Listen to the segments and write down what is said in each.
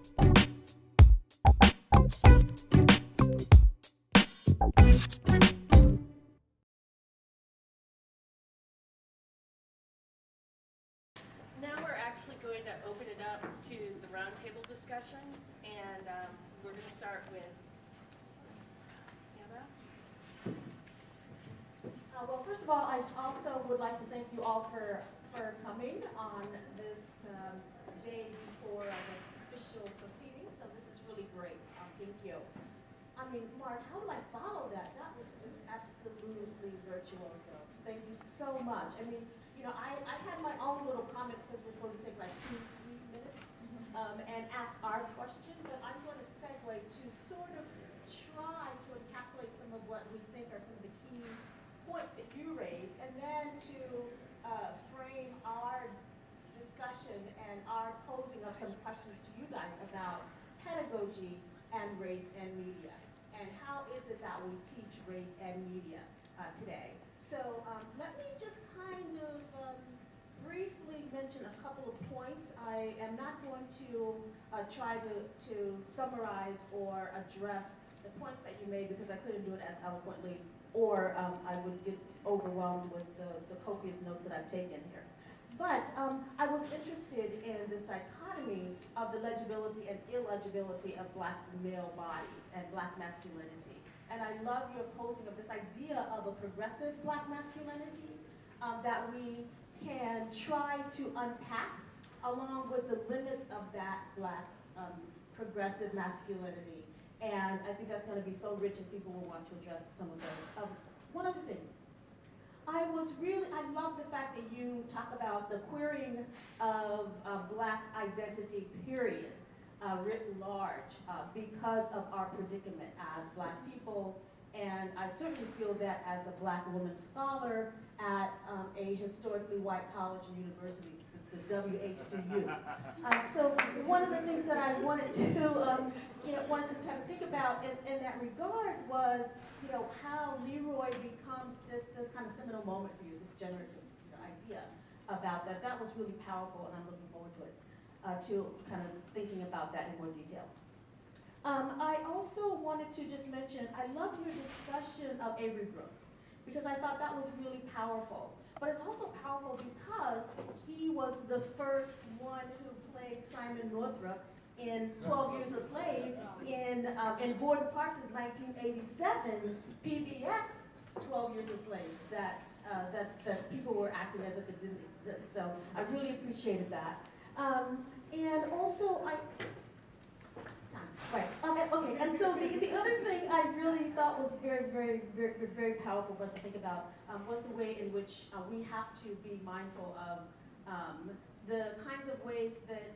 Now we're actually going to open it up to the roundtable discussion, and we're going to start with Anna. Well, first of all, I also would like to thank you all for coming on this day before, I guess, official proceedings. So this is really great. Thank you. I mean, Mark, how do I follow that? That was just absolutely virtuoso. Thank you so much. I mean, you know, I had my own little comments because we're supposed to take like 2-3 minutes and ask our question, but I'm going to segue to sort of try to encapsulate some of what we think are some of the key points that you raised, and then to frame our discussion and our posing of some questions to you guys about pedagogy and race and media, and how is it that we teach race and media today. So let me just kind of briefly mention a couple of points. I am not going to try to summarize or address the points that you made because I couldn't do it as eloquently, or I would get overwhelmed with the copious notes that I've taken here. But I was interested in this dichotomy of the legibility and illegibility of Black male bodies and Black masculinity. And I love your posing of this idea of a progressive Black masculinity that we can try to unpack along with the limits of that Black progressive masculinity. And I think that's going to be so rich and people will want to address some of those. One other thing. I love the fact that you talk about the querying of Black identity, period, writ large, because of our predicament as Black people. And I certainly feel that as a Black woman scholar at a historically white college and university, the WHCU. So one of the things that I wanted to, wanted to kind of think about in that regard was, how Leroy becomes this kind of seminal moment for you, this generative idea about that. That was really powerful, and I'm looking forward to it, to kind of thinking about that in more detail. I also wanted to just mention, I love your discussion of Avery Brooks, because I thought that was really powerful. But it's also powerful because he was the first one who played Simon Northrop in 12 Years a Slave in Gordon Parks' 1987 PBS 12 Years a Slave that people were acting as if it didn't exist. So I really appreciated that. And also, okay, and so the other thing I really thought was very, very, very, very powerful for us to think about was the way in which we have to be mindful of the kinds of ways that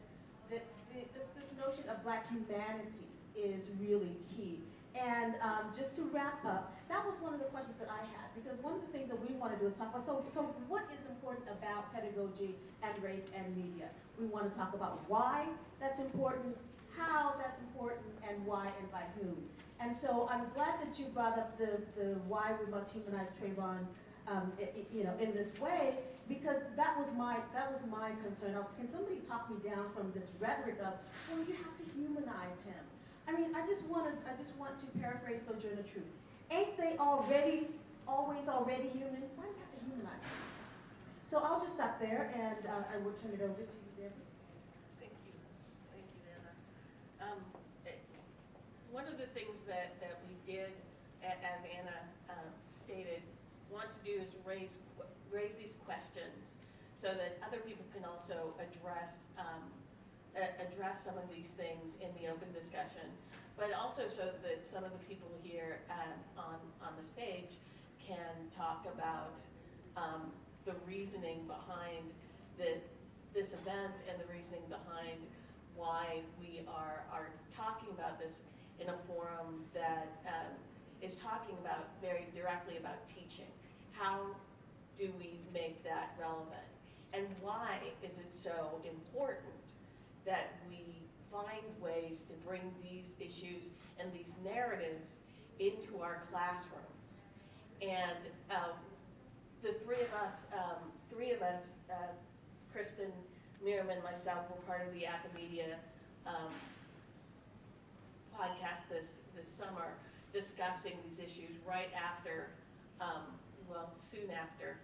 this notion of Black humanity is really key. And just to wrap up, that was one of the questions that I had, because one of the things that we want to do is talk about, so what is important about pedagogy and race and media? We want to talk about why that's important, how that's important, and why and by whom. And so I'm glad that you brought up the why we must humanize Trayvon, in this way, because that was my concern. Can somebody talk me down from this rhetoric of, well, you have to humanize him? I mean, I just want to paraphrase Sojourner Truth. Ain't they always already human? Why do you have to humanize them? So I'll just stop there, and I will turn it over to you, Debbie. Thank you, Anna. One of the things that we did, as Anna stated, want to do is raise these questions so that other people can also address some of these things in the open discussion, but also so that some of the people here on the stage can talk about the reasoning behind this event and the reasoning behind why we are talking about this in a forum that is talking about very directly about teaching. How do we make that relevant? And why is it so important that we find ways to bring these issues and these narratives into our classrooms? And the three of us, Kristen, Miriam, and myself, were part of the academia this summer discussing these issues right after, soon after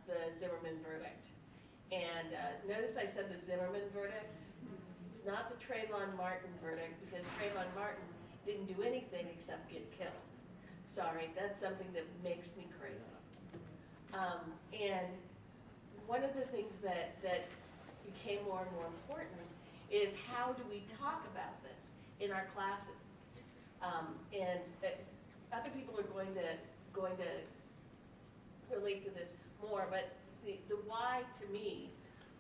the Zimmerman verdict. And notice I said the Zimmerman verdict. It's not the Trayvon Martin verdict, because Trayvon Martin didn't do anything except get killed. Sorry, that's something that makes me crazy. And one of the things that became more and more important is how do we talk about this in our classes? And other people are going to relate to this more, but the why, to me,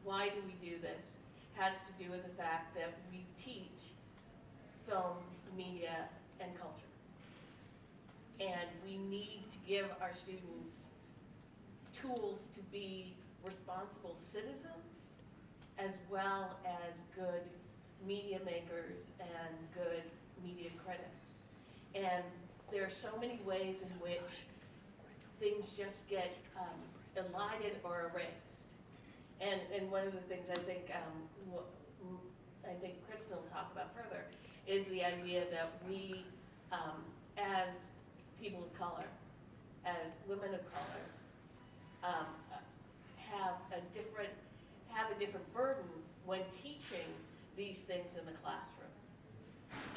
why do we do this, has to do with the fact that we teach film, media, and culture. And we need to give our students tools to be responsible citizens, as well as good media makers and good media critics. And there are so many ways in which things just get elided or erased. And one of the things I think Kristen will talk about further is the idea that we, as people of color, as women of color, have a different burden when teaching these things in the classroom.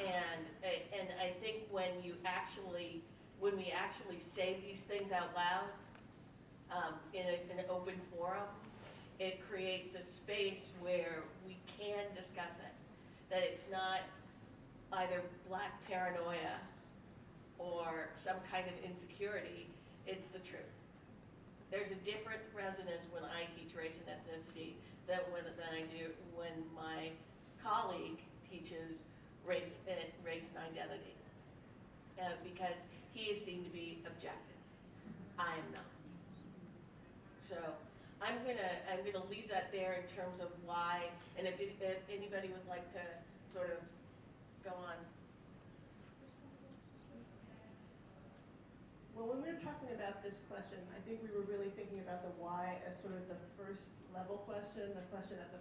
And I think when we actually say these things out loud in an open forum, it creates a space where we can discuss it. That it's not either black paranoia or some kind of insecurity, it's the truth. There's a different resonance when I teach race and ethnicity than I do when my colleague teaches race and identity, because he is seen to be objective. I am not. So I'm gonna leave that there in terms of why, and if anybody would like to sort of go on. Well, when we were talking about this question, I think we were really thinking about the why as sort of the first level question, the question at the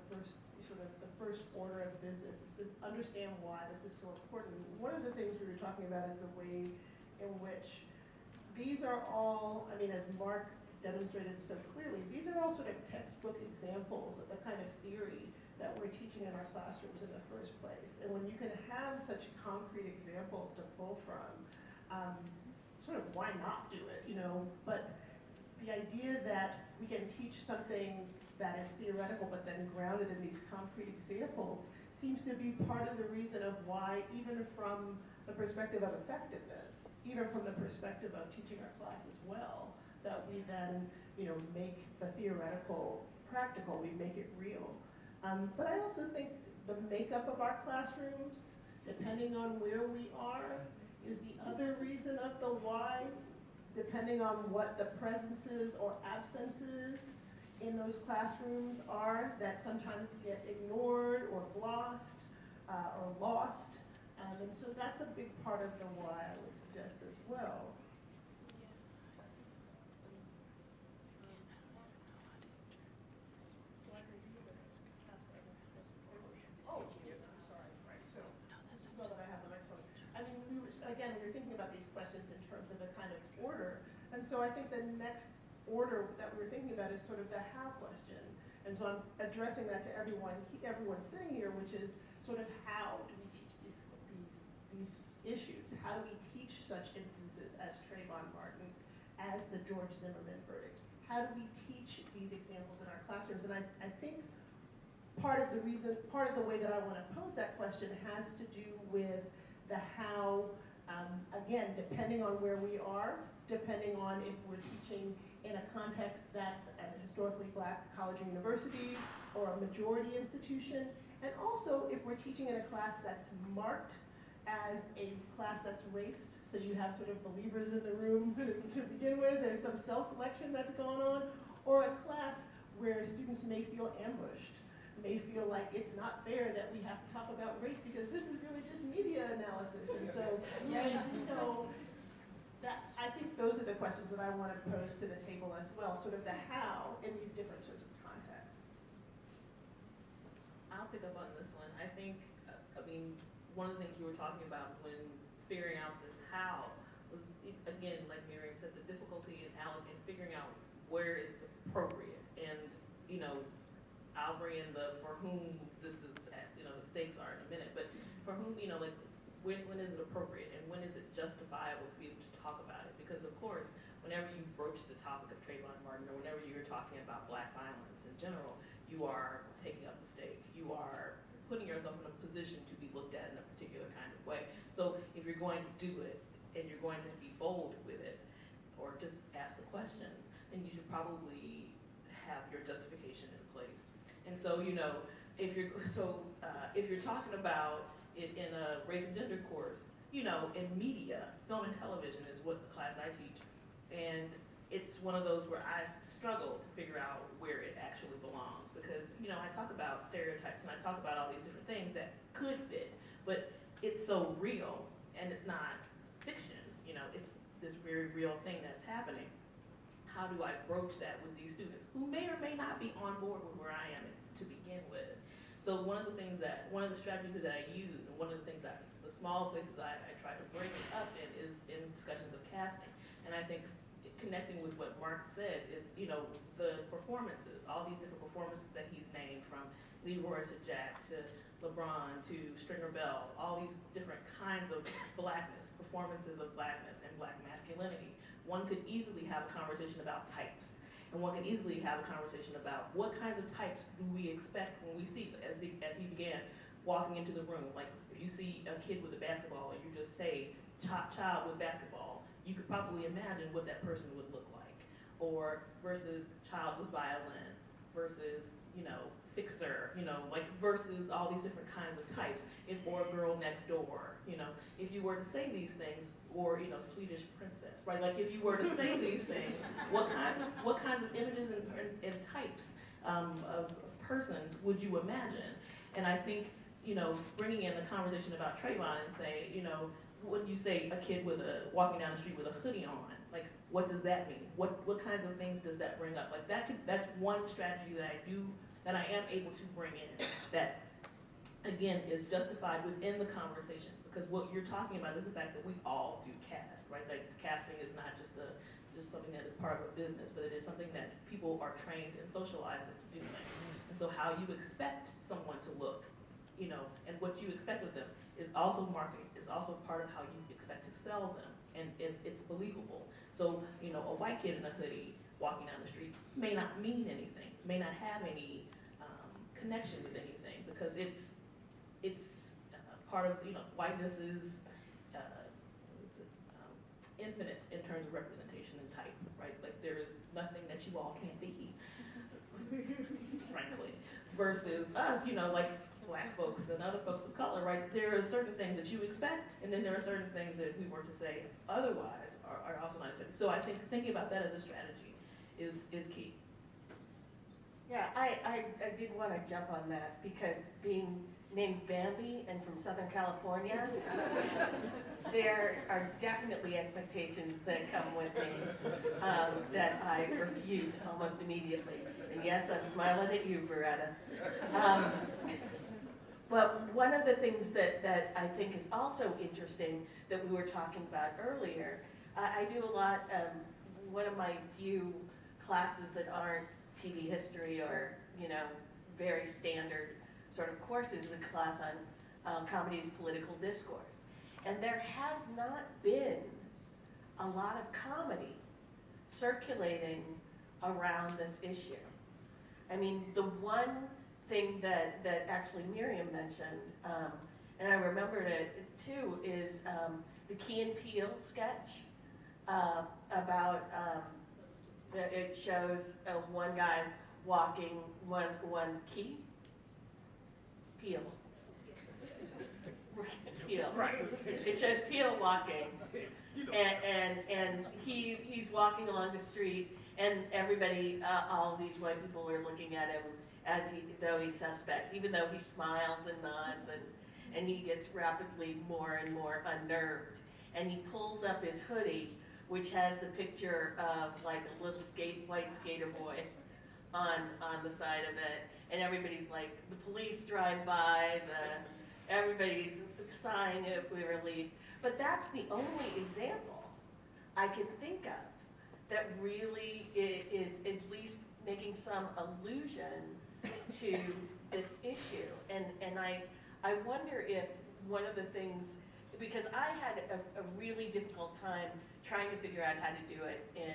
first order of business. It's to understand why this is so important. One of the things we were talking about is the way in which these are all, I mean, as Mark demonstrated so clearly, these are all sort of textbook examples of the kind of theory that we're teaching in our classrooms in the first place. And when you can have such concrete examples to pull from, sort of why not do it, you know? But the idea that we can teach something that is theoretical but then grounded in these concrete examples seems to be part of the reason of why, even from the perspective of effectiveness, even from the perspective of teaching our class as well, that we then, you know, make the theoretical practical, we make it real. But I also think the makeup of our classrooms, depending on where we are, is the other reason of the why, depending on what the presences or absences in those classrooms are that sometimes get ignored or glossed or lost. And so that's a big part of the why, I would suggest as well. Again, we were thinking about these questions in terms of a kind of order. And so I think the next order that we're thinking about is sort of the how question. And so I'm addressing that to everyone sitting here, which is sort of how do we teach these issues? How do we teach such instances as Trayvon Martin, as the George Zimmerman verdict? How do we teach these examples in our classrooms? And I think part of the way that I want to pose that question has to do with the how. Again, depending on where we are, depending on if we're teaching in a context that's at a historically black college or university or a majority institution, and also if we're teaching in a class that's marked as a class that's raced, so you have sort of believers in the room to begin with, there's some self-selection that's going on, or a class where students may feel ambushed, may feel like it's not fair that we have to talk about race because this is really just media analysis. And so, I think those are the questions that I want to pose to the table as well, sort of the how in these different sorts of contexts. I'll pick up on this one. I think, one of the things we were talking about when figuring out this how was, again, like Miriam said, the difficulty in figuring out where it's appropriate. And, you know, I'll bring in the for whom this is at, you know, the stakes are in a minute, but for whom, you know, like, when is it appropriate and when is it justifiable to be able to talk about it? Because, of course, whenever you broach the topic of Trayvon Martin, or whenever you're talking about black violence in general, you are taking up the stake. You are putting yourself in a position to be looked at in a particular kind of way. So if you're going to do it, and you're going to be bold with it, or just ask the questions, then you should probably have your justification in place. And so, you know, if you're talking about it in a race and gender course, you know, in media, film and television is what the class I teach, and it's one of those where I struggle to figure out where it actually belongs, because, you know, I talk about stereotypes and I talk about all these different things that could fit, but it's so real and it's not fiction, you know, it's this very real thing that's happening. How do I broach that with these students who may or may not be on board with where I am to begin with? So one of the strategies that I use, and one of the things the small places I try to break it up in is in discussions of casting. And I think connecting with what Mark said is, you know, the performances, all these different performances that he's named, from Leroy to Jack to LeBron to Stringer Bell, all these different kinds of blackness, performances of blackness and black masculinity. One could easily have a conversation about types. And one can easily have a conversation about what kinds of types do we expect when we see, as he began walking into the room. Like, if you see a kid with a basketball and you just say, child with basketball, you could probably imagine what that person would look like. Or versus child with violin, versus, you know, fixer, you know, like, versus all these different kinds of types. Or girl next door, you know, if you were to say these things, or, you know, Swedish princess, right? Like, if you were to say these things, what kinds of images and types of persons would you imagine? And I think, you know, bringing in the conversation about Trayvon and say, you know, when you say a kid walking down the street with a hoodie on, like, what does that mean? What kinds of things does that bring up? Like, that's one strategy that I am able to bring in that, again, is justified within the conversation, because what you're talking about is the fact that we all do cast, right? Like, casting is not just something that is part of a business, but it is something that people are trained and socialized into doing. And so how you expect someone to look, you know, and what you expect of them is also marketing, is also part of how you expect to sell them, and if it's believable. So, you know, a white kid in a hoodie walking down the street may not mean anything, may not have any connection with anything, because it's part of, you know, whiteness is infinite in terms of representation and type, right? Like, there is nothing that you all can't be, frankly, versus us, you know, like black folks and other folks of color, right? There are certain things that you expect, and then there are certain things that if we were to say otherwise are also not expected. So I think thinking about that as a strategy is key. Yeah, I did want to jump on that, because being named Bambi and from Southern California, there are definitely expectations that come with me that I refuse almost immediately. And yes, I'm smiling at you, Beretta. But one of the things that I think is also interesting that we were talking about earlier, I do a lot, one of my few classes that aren't TV history or, you know, very standard sort of courses, a class on comedy's political discourse. And there has not been a lot of comedy circulating around this issue. I mean, the one thing that actually Miriam mentioned, and I remembered it too, is the Key and Peele sketch about, it shows one guy walking, one key, Peele. Peele. Right. It shows Peele walking, and he's walking along the street, and everybody, all of these white people are looking at him though he's suspect, even though he smiles and nods, and he gets rapidly more and more unnerved, and he pulls up his hoodie, which has the picture of like a little white skater boy on the side of it, and everybody's like, the police drive by, everybody's sighing of relief. But that's the only example I can think of that really is at least making some allusion to this issue. And I wonder if one of the things, because I had a really difficult time trying to figure out how to do it in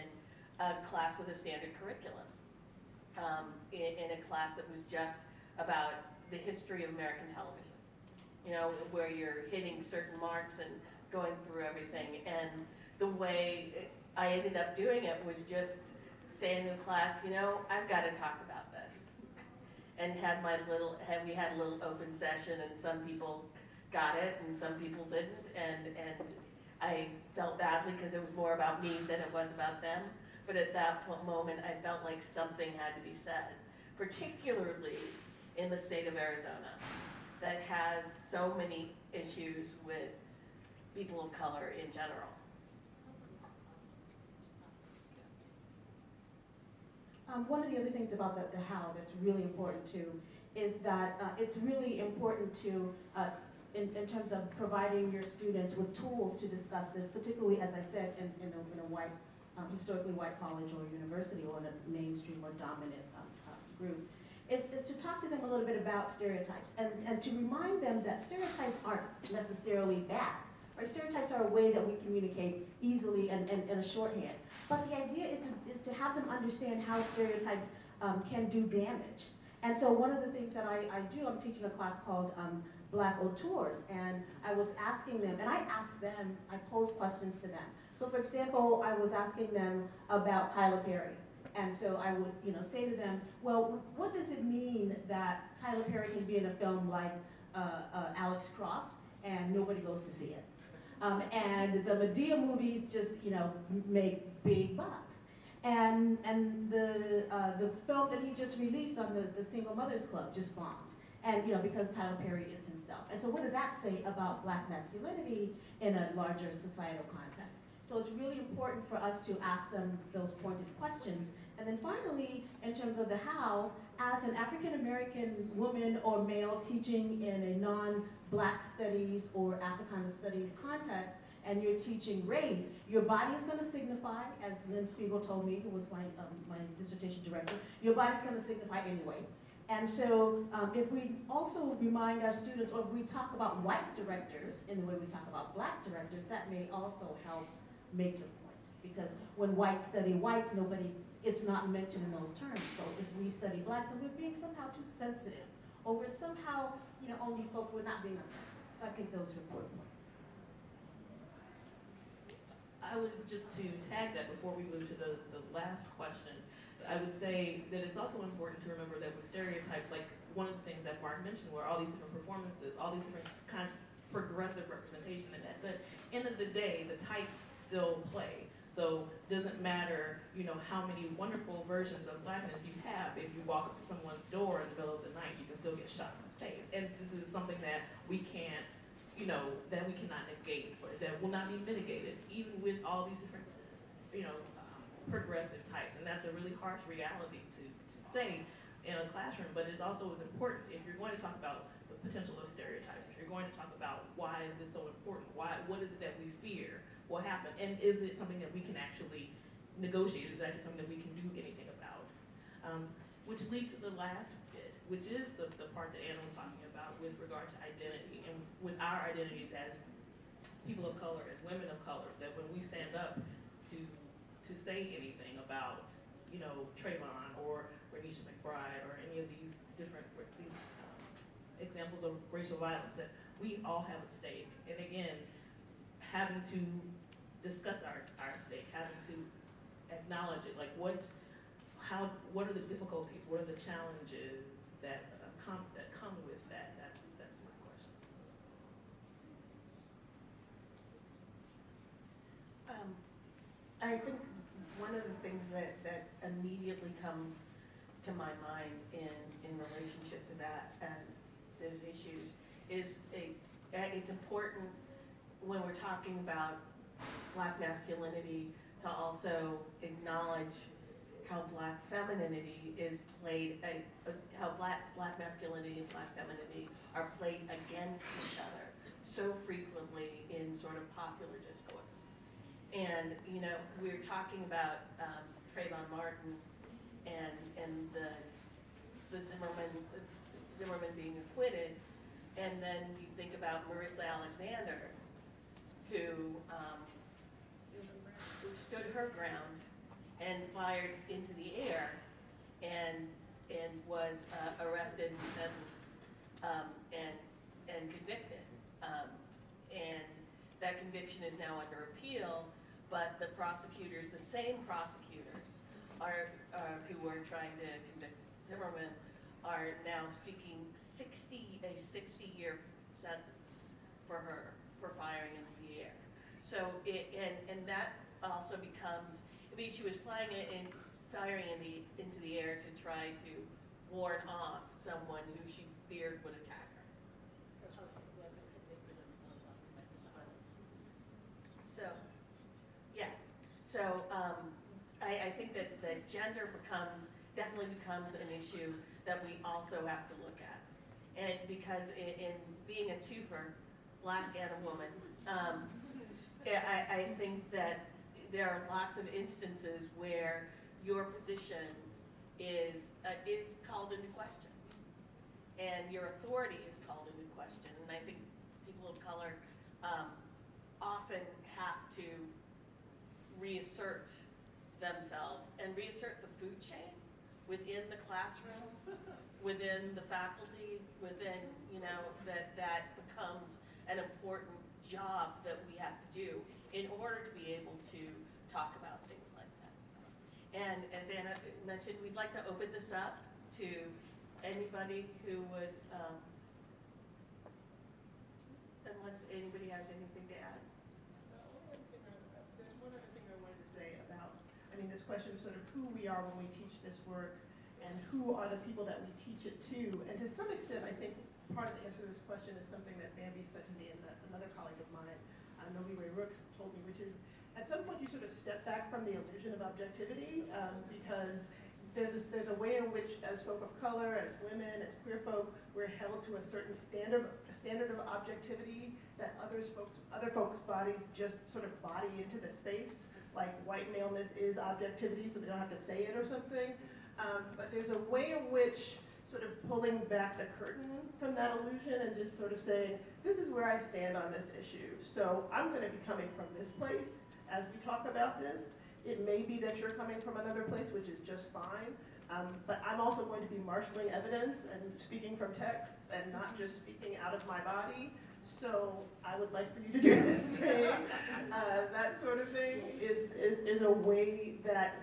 a class with a standard curriculum, in a class that was just about the history of American television, you know, where you're hitting certain marks and going through everything. And the way I ended up doing it was just saying to the class, you know, I've got to talk about this. And we had a little open session, and some people got it and some people didn't. And I felt badly because it was more about me than it was about them. But at that moment, I felt like something had to be said, particularly in the state of Arizona, that has so many issues with people of color in general. One of the other things about the how that's really important too is that it's really important to, in terms of providing your students with tools to discuss this, particularly, as I said, in a white, historically white college or university or in a mainstream or dominant group, is to talk to them a little bit about stereotypes and to remind them that stereotypes aren't necessarily bad. Right? Stereotypes are a way that we communicate easily and in a shorthand. But the idea is to have them understand how stereotypes can do damage. And so one of the things that I do, I'm teaching a class called Black Auteurs, and I was asking them, and I asked them, I posed questions to them. So for example, I was asking them about Tyler Perry. And so I would, say to them, well, what does it mean that Tyler Perry can be in a film like Alex Cross and nobody goes to see it? And the Medea movies just, make big bucks. And the film that he just released on the Single Mothers Club just bombed. And, because Tyler Perry is himself. And so what does that say about Black masculinity in a larger societal context? So it's really important for us to ask them those pointed questions. And then finally, in terms of the how, as an African American woman or male teaching in a non-Black studies or Africana studies context, and you're teaching race, your body is going to signify, as Lynn Spiegel told me, who was my dissertation director, your body's going to signify anyway. And so if we also remind our students, or if we talk about white directors in the way we talk about Black directors, that may also help make the point. Because when whites study whites, it's not mentioned in those terms. So if we study Blacks, and we're being somehow too sensitive, or we're somehow, only folk, we're not being upset. So I think those are important points. I would just to tag that before we move to the last question, I would say that it's also important to remember that with stereotypes, like one of the things that Mark mentioned were all these different performances, all these different kinds of progressive representation in that. But end of the day, the types still play. So it doesn't matter, how many wonderful versions of Blackness you have. If you walk up to someone's door in the middle of the night, you can still get shot in the face. And this is something that we can't, that we cannot negate, or that will not be mitigated, even with all these different, progressive types. And that's a really harsh reality to say in a classroom, but it also is important if you're going to talk about the potential of stereotypes, if you're going to talk about why is it so important, what is it that we fear will happen, and is it something that we can actually negotiate, is it actually something that we can do anything about? Which leads to the last bit, which is the part that Anna was talking about with regard to identity, and with our identities as people of color, as women of color, that when we stand up to say anything about, Trayvon or Renisha McBride or any of these different examples of racial violence, that we all have a stake. And again, having to discuss our stake, having to acknowledge it, like what are the difficulties, what are the challenges that come with that? That's my question. I think one of the things that immediately comes to my mind in relationship to that and those issues is it's important when we're talking about Black masculinity to also acknowledge how Black femininity is played, how Black masculinity and Black femininity are played against each other so frequently in sort of popular discourse. And, you know, we're talking about Trayvon Martin and the Zimmerman being acquitted, and then you think about Marissa Alexander, who stood her ground and fired into the air and was arrested and sentenced and convicted. And that conviction is now under appeal, but the prosecutors, the same prosecutors, who were trying to convict Zimmerman, are now seeking a 60-year sentence for her for firing into the air. So and that also becomes, I mean, she was firing into the air to try to ward off someone who she feared would attack her. So, yeah. So I think that gender definitely becomes an issue that we also have to look at. And because in being a twofer, Black and a woman, I think that there are lots of instances where your position is called into question, and your authority is called into question. And I think people of color often have to reassert themselves and reassert the food chain within the classroom, within the faculty, within, you know, that becomes an important job that we have to do in order to be able to talk about things like that. And as Anna mentioned, we'd like to open this up to anybody who would, unless anybody has anything to add. There's one other thing I wanted to say about, I mean, this question of sort of who we are when we teach this work and who are the people that we teach it to. And to some extent, I think part of the answer to this question is something that Bambi said to me and another colleague of mine, Novi Ray Rooks, told me, which is at some point you sort of step back from the illusion of objectivity because there's a way in which, as folk of color, as women, as queer folk, we're held to a certain standard of objectivity that other folks' bodies just sort of body into the space. Like white maleness is objectivity, so they don't have to say it or something. But there's a way in which sort of pulling back the curtain from that illusion and just sort of saying, this is where I stand on this issue. So I'm going to be coming from this place as we talk about this. It may be that you're coming from another place, which is just fine. But I'm also going to be marshaling evidence and speaking from text and not just speaking out of my body. So I would like for you to do the same. That sort of thing is a way that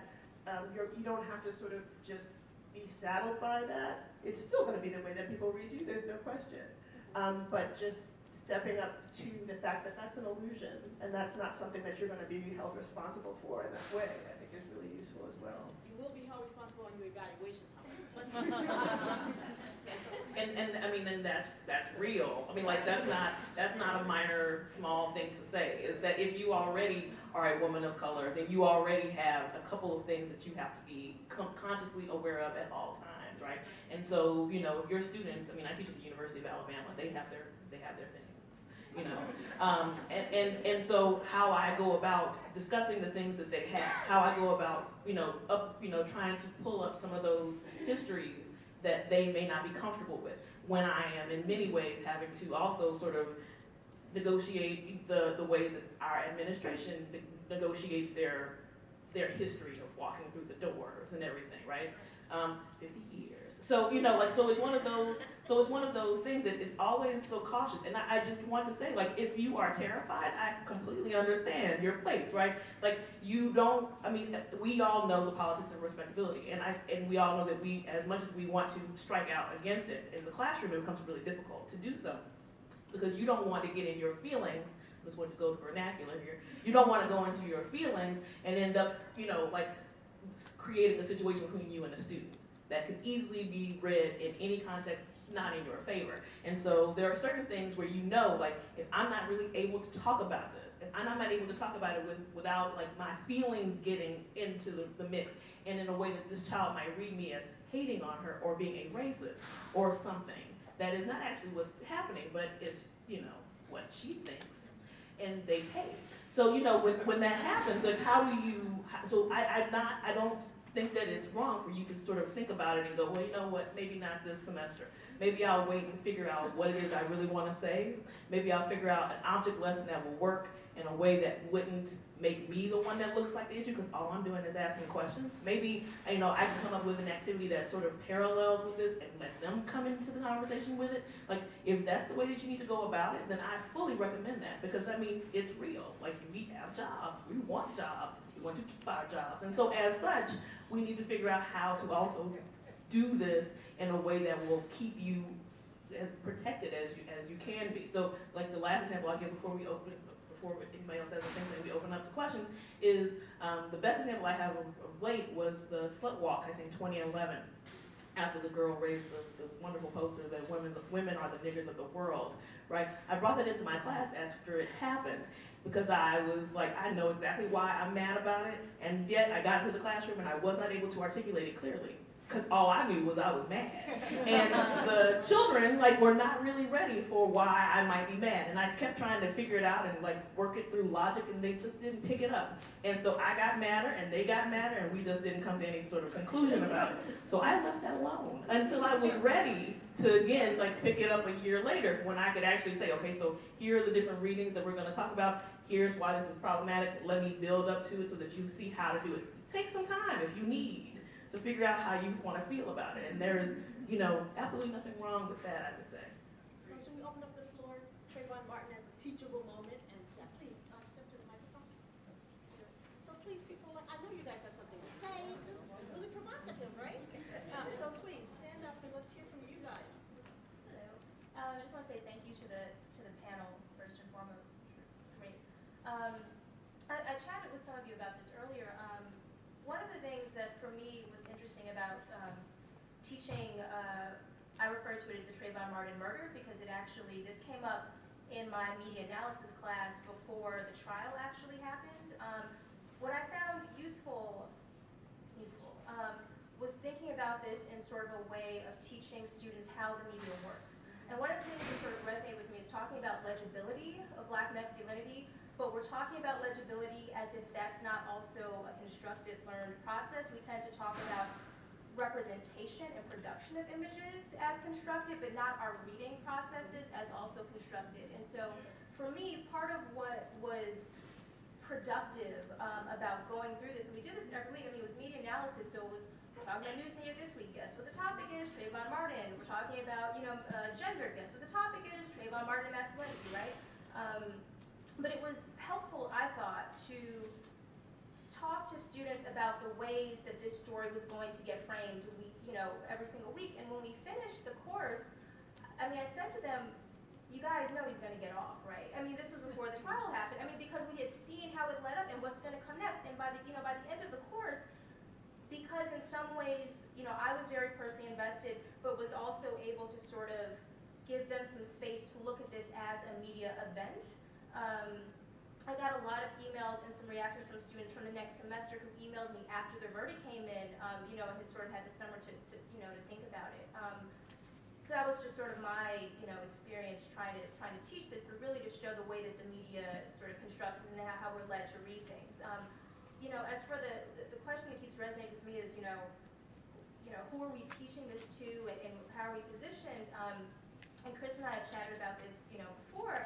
you don't have to sort of just be saddled by that. It's still going to be the way that people read you, there's no question. But just stepping up to the fact that that's an illusion and that's not something that you're going to be held responsible for in that way, I think is really useful as well. You will be held responsible on your evaluations, however. And I mean, and that's real. I mean, like that's not a minor, small thing to say. Is that if you already are a woman of color, then you already have a couple of things that you have to be consciously aware of at all times, right? And so, you know, your students. I mean, I teach at the University of Alabama. They have their things, you know. And so how I go about discussing the things that they have, how I go about, trying to pull up some of those histories that they may not be comfortable with, when I am in many ways having to also sort of negotiate the ways that our administration negotiates their history of walking through the doors and everything, right? 50 years. So, so it's one of those things that it's always so cautious. And I just want to say, like, if you are terrified, I completely understand your place, right? Like, we all know the politics of respectability. And we all know that as much as we want to strike out against it in the classroom, it becomes really difficult to do so. Because you don't want to get in your feelings. I just want to go to vernacular here. You don't want to go into your feelings and end up, creating a situation between you and a student that could easily be read in any context, not in your favor. And so there are certain things where like, if I'm not really able to talk about this, and I'm not able to talk about it without like my feelings getting into the mix, and in a way that this child might read me as hating on her or being a racist or something that is not actually what's happening, but it's, you know, what she thinks, and they pay. So, you know, when that happens, like, how do you, so I don't think that it's wrong for you to sort of think about it and go, well, you know what, maybe not this semester. Maybe I'll wait and figure out what it is I really want to say. Maybe I'll figure out an object lesson that will work in a way that wouldn't make me the one that looks like the issue, because all I'm doing is asking questions. Maybe, you know, I can come up with an activity that sort of parallels with this and let them come into the conversation with it. Like, if that's the way that you need to go about it, then I fully recommend that, because, I mean, it's real. Like, we have jobs, we want jobs, we want to keep our jobs. And so as such, we need to figure out how to also do this in a way that will keep you as protected as you can be. So, like the last example I'll give before anybody else has anything, and we open up to questions, is the best example I have of late was the slut walk, I think 2011, after the girl raised the wonderful poster that women are the niggers of the world, right? I brought that into my class after it happened, because I was like, I know exactly why I'm mad about it, and yet I got into the classroom and I was not able to articulate it clearly, because all I knew was I was mad. And the children, like, were not really ready for why I might be mad. And I kept trying to figure it out and, like, work it through logic, and they just didn't pick it up. And so I got madder, and they got madder, and we just didn't come to any sort of conclusion about it. So I left that alone until I was ready to, again, like, pick it up a year later, when I could actually say, okay, so here are the different readings that we're going to talk about. Here's why this is problematic. Let me build up to it so that you see how to do it. Take some time if you need to figure out how you want to feel about it. And there is, you know, absolutely nothing wrong with that, I would say. So should we open up the floor, Trayvon Martin, as a teachable moment? And yeah, please step to the microphone. So please, people, I know you guys have something to say. This is really provocative, right? So please stand up and let's hear from you guys. Hello. I just want to say thank you to the panel first and foremost, which was great. I chatted with some of you about this earlier. One of the things that for me was interesting about teaching, I refer to it as the Trayvon Martin murder, because it actually, this came up in my media analysis class before the trial actually happened. What I found useful was thinking about this in sort of a way of teaching students how the media works. And one of the things that sort of resonated with me is talking about legibility of Black masculinity, but we're talking about legibility as if that's not also a constructed, learned process. We tend to talk about representation and production of images as constructed, but not our reading processes as also constructed. And so for me, part of what was productive about going through this, and we did this every week, I mean, it was media analysis, so it was, we're talking about news media this week, guess what the topic is, Trayvon Martin. We're talking about, you know, gender, guess what the topic is, Trayvon Martin and masculinity, right? But it was helpful, I thought, to talk to students about the ways that this story was going to get framed, every single week. And when we finished the course, I mean, I said to them, you guys know he's going to get off, right? I mean, this was before the trial happened. I mean, because we had seen how it led up and what's going to come next. And by the end of the course, because in some ways, I was very personally invested, but was also able to sort of give them some space to look at this as a media event. I got a lot of emails and some reactions from students from the next semester who emailed me after the verdict came in, and had sort of had the summer to think about it. So that was just sort of my, experience trying to teach this, but really to show the way that the media sort of constructs and how we're led to read things. As for the question that keeps resonating with me is, who are we teaching this to, and how are we positioned? And Chris and I have chatted about this, before.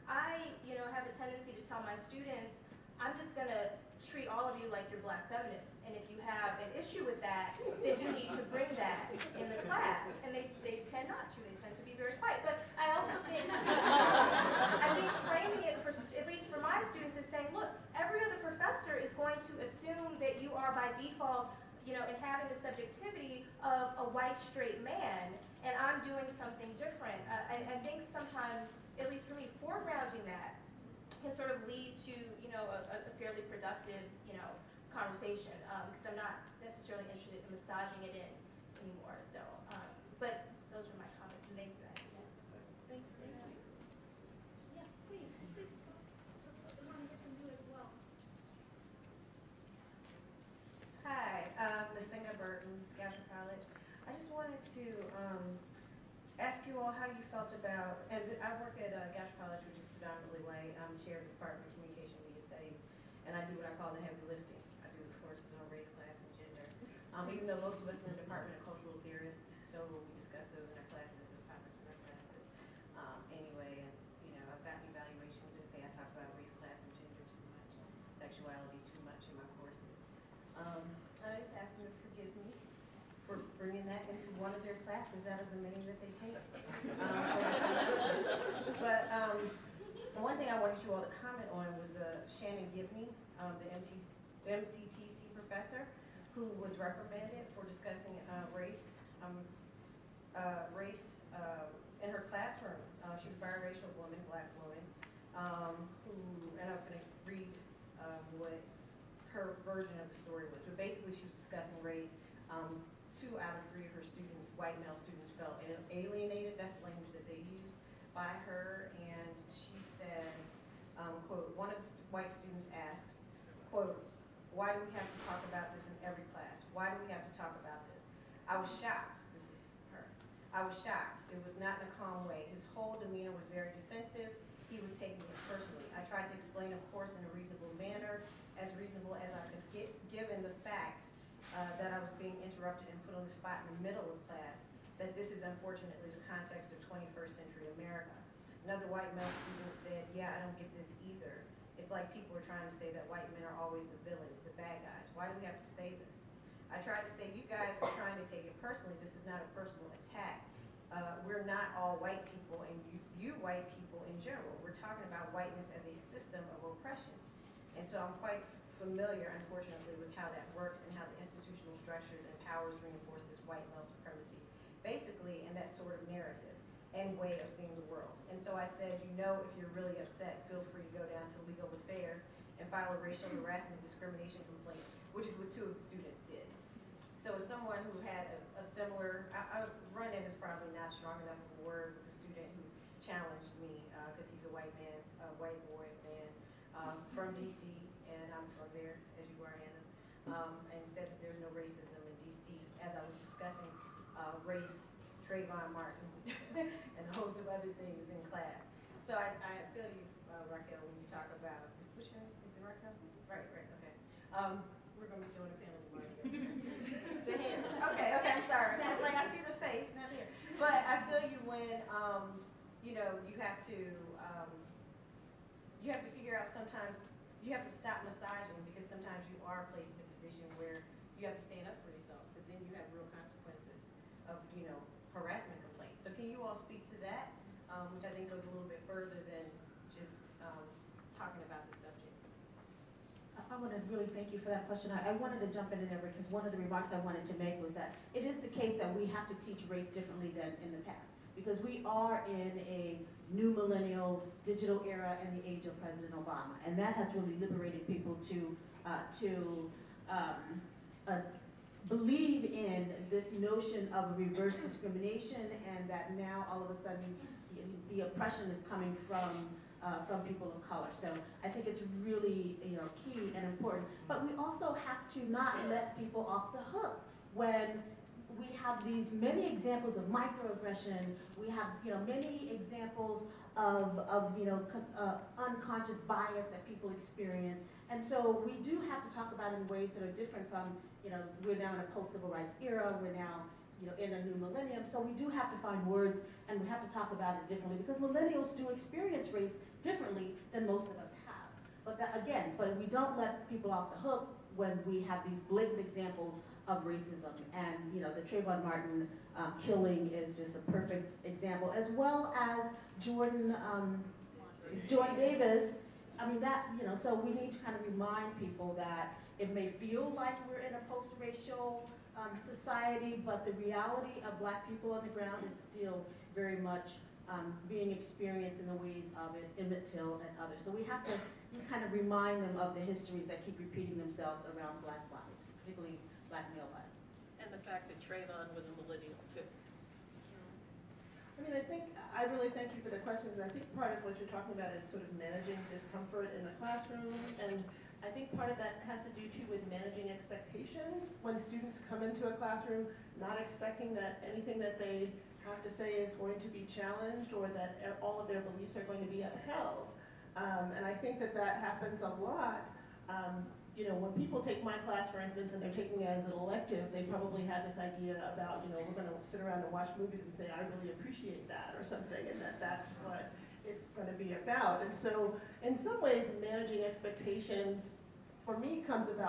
I, have a tendency to tell my students, I'm just going to treat all of you like you're Black feminists, and if you have an issue with that, then you need to bring that in the class. And they tend not to. They tend to be very quiet. But I also think, framing it, at least for my students, is saying, look, every other professor is going to assume that you are by default, inhabiting the subjectivity of a white, straight man, and I'm doing something different. I think sometimes, at least for me, foregrounding that can sort of lead to, a fairly productive, conversation, because I'm not necessarily interested in massaging it in anymore. So, but those are my comments, and thank you guys again. Thank you. Yeah, please. chair of the Department of Communication and Media Studies, and I do what I call the heavy lifting. I do the courses on race, class, and gender. Even though most of us in the Department are cultural theorists, so we discuss those in our classes, those topics in our classes. Anyway, and I've gotten evaluations that say I talk about race, class, and gender too much, sexuality too much in my courses. I just ask them to forgive me for bringing that into one of their classes out of the many that they take. But one thing I wanted you all to comment on was Shannon Gibney, the MCTC professor, who was reprimanded for discussing race in her classroom. She was a biracial woman, black woman, and I was going to read what her version of the story was. But basically, she was discussing race. 2 out of 3 of her students, white male students, felt alienated. That's the language that they used by her. And she says, quote, one of the white students asked, quote, why do we have to talk about this in every class? Why do we have to talk about this? I was shocked. This is her. I was shocked. It was not in a calm way. His whole demeanor was very defensive. He was taking it personally. I tried to explain, of course, in a reasonable manner, as reasonable as I could get, given the fact that I was being interrupted and put on the spot in the middle of class, that this is unfortunately the context of 21st century America. Another white male student said, yeah, I don't get this either. It's like people are trying to say that white men are always the villains, the bad guys. Why do we have to say this? I tried to say, you guys are trying to take it personally. This is not a personal attack. We're not all white people, and you white people in general. We're talking about whiteness as a system of oppression. And so I'm quite familiar, unfortunately, with how that works and how the institutional structures and powers reinforce this white male supremacy, basically, in that sort of narrative and way of seeing the world. And so I said, if you're really upset, feel free to go down to legal affairs and file a racial harassment discrimination complaint, which is what 2 of the students did. So as someone who had a similar, run-in is probably not strong enough of a word, with a student who challenged me, because he's a white man, a white boy man, from DC, and I'm from there, as you are, Anna, and said that there's no racism in DC, as I was discussing race, Trayvon Martin, and a host of other things in class. So I feel you, Raquel, when you talk about, which name, is it Raquel? Right, okay. We're going to be doing a panel tomorrow. The hand, okay, I'm sorry. It's like I see the face, not here. But I feel you when, you have to figure out sometimes, you have to stop massaging, because sometimes you are placed in a position where you have to stand up for yourself, but then you have real consequences of, harassment complaints. So can you all speak to that, which I think goes a little bit further than just talking about the subject? I want to really thank you for that question. I wanted to jump in there because one of the remarks I wanted to make was that it is the case that we have to teach race differently than in the past, because we are in a new millennial digital era in the age of President Obama, and that has really liberated people to believe in this notion of reverse discrimination, and that now all of a sudden the oppression is coming from people of color. So I think it's really key and important. But we also have to not let people off the hook when we have these many examples of microaggression. We have many examples of unconscious bias that people experience. And so we do have to talk about it in ways that are different from, we're now in a post-civil rights era, we're now in a new millennium. So we do have to find words, and we have to talk about it differently, because millennials do experience race differently than most of us have. But but we don't let people off the hook when we have these blatant examples of racism. And the Trayvon Martin killing is just a perfect example, as well as Jordan Davis. I mean, so we need to kind of remind people that it may feel like we're in a post-racial society, but the reality of Black people on the ground is still very much being experienced in the ways of Emmett Till and others. So we have to kind of remind them of the histories that keep repeating themselves around Black bodies, particularly Black male bodies. And the fact that Trayvon was a millennial too. I mean, I really thank you for the questions. I think part of what you're talking about is sort of managing discomfort in the classroom, and I think part of that has to do too with managing expectations. When students come into a classroom not expecting that anything that they have to say is going to be challenged, or that all of their beliefs are going to be upheld, And I think that that happens a lot. You know, when people take my class, for instance, and they're taking it as an elective, they probably had this idea about, you know, we're going to sit around and watch movies and say, I really appreciate that or something, and that's what it's going to be about. And so, in some ways, managing expectations, for me, comes with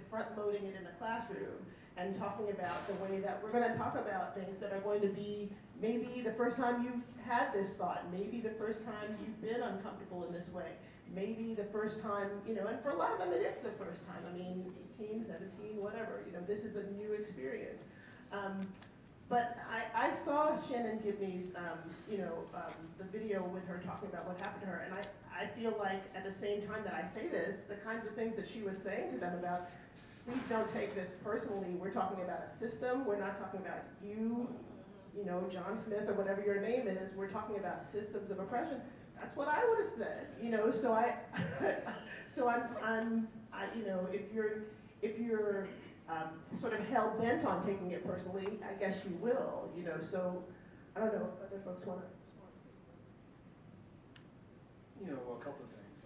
front-loading it in the classroom and talking about the way that we're going to talk about things that are going to be maybe the first time you've had this thought, maybe the first time you've been uncomfortable in this way. Maybe the first time, you know, and for a lot of them it is the first time. I mean, 18, 17, whatever, you know, this is a new experience. But I saw Shannon Gibney's, the video with her talking about what happened to her, and I feel like at the same time that I say this, the kinds of things that she was saying to them about, please don't take this personally, we're talking about a system, we're not talking about you know, John Smith or whatever your name is, we're talking about systems of oppression. That's what I would have said, you know. So I'm you know, if you're sort of hell bent on taking it personally, I guess you will, you know. So I don't know if other folks want to. You know, a couple of things.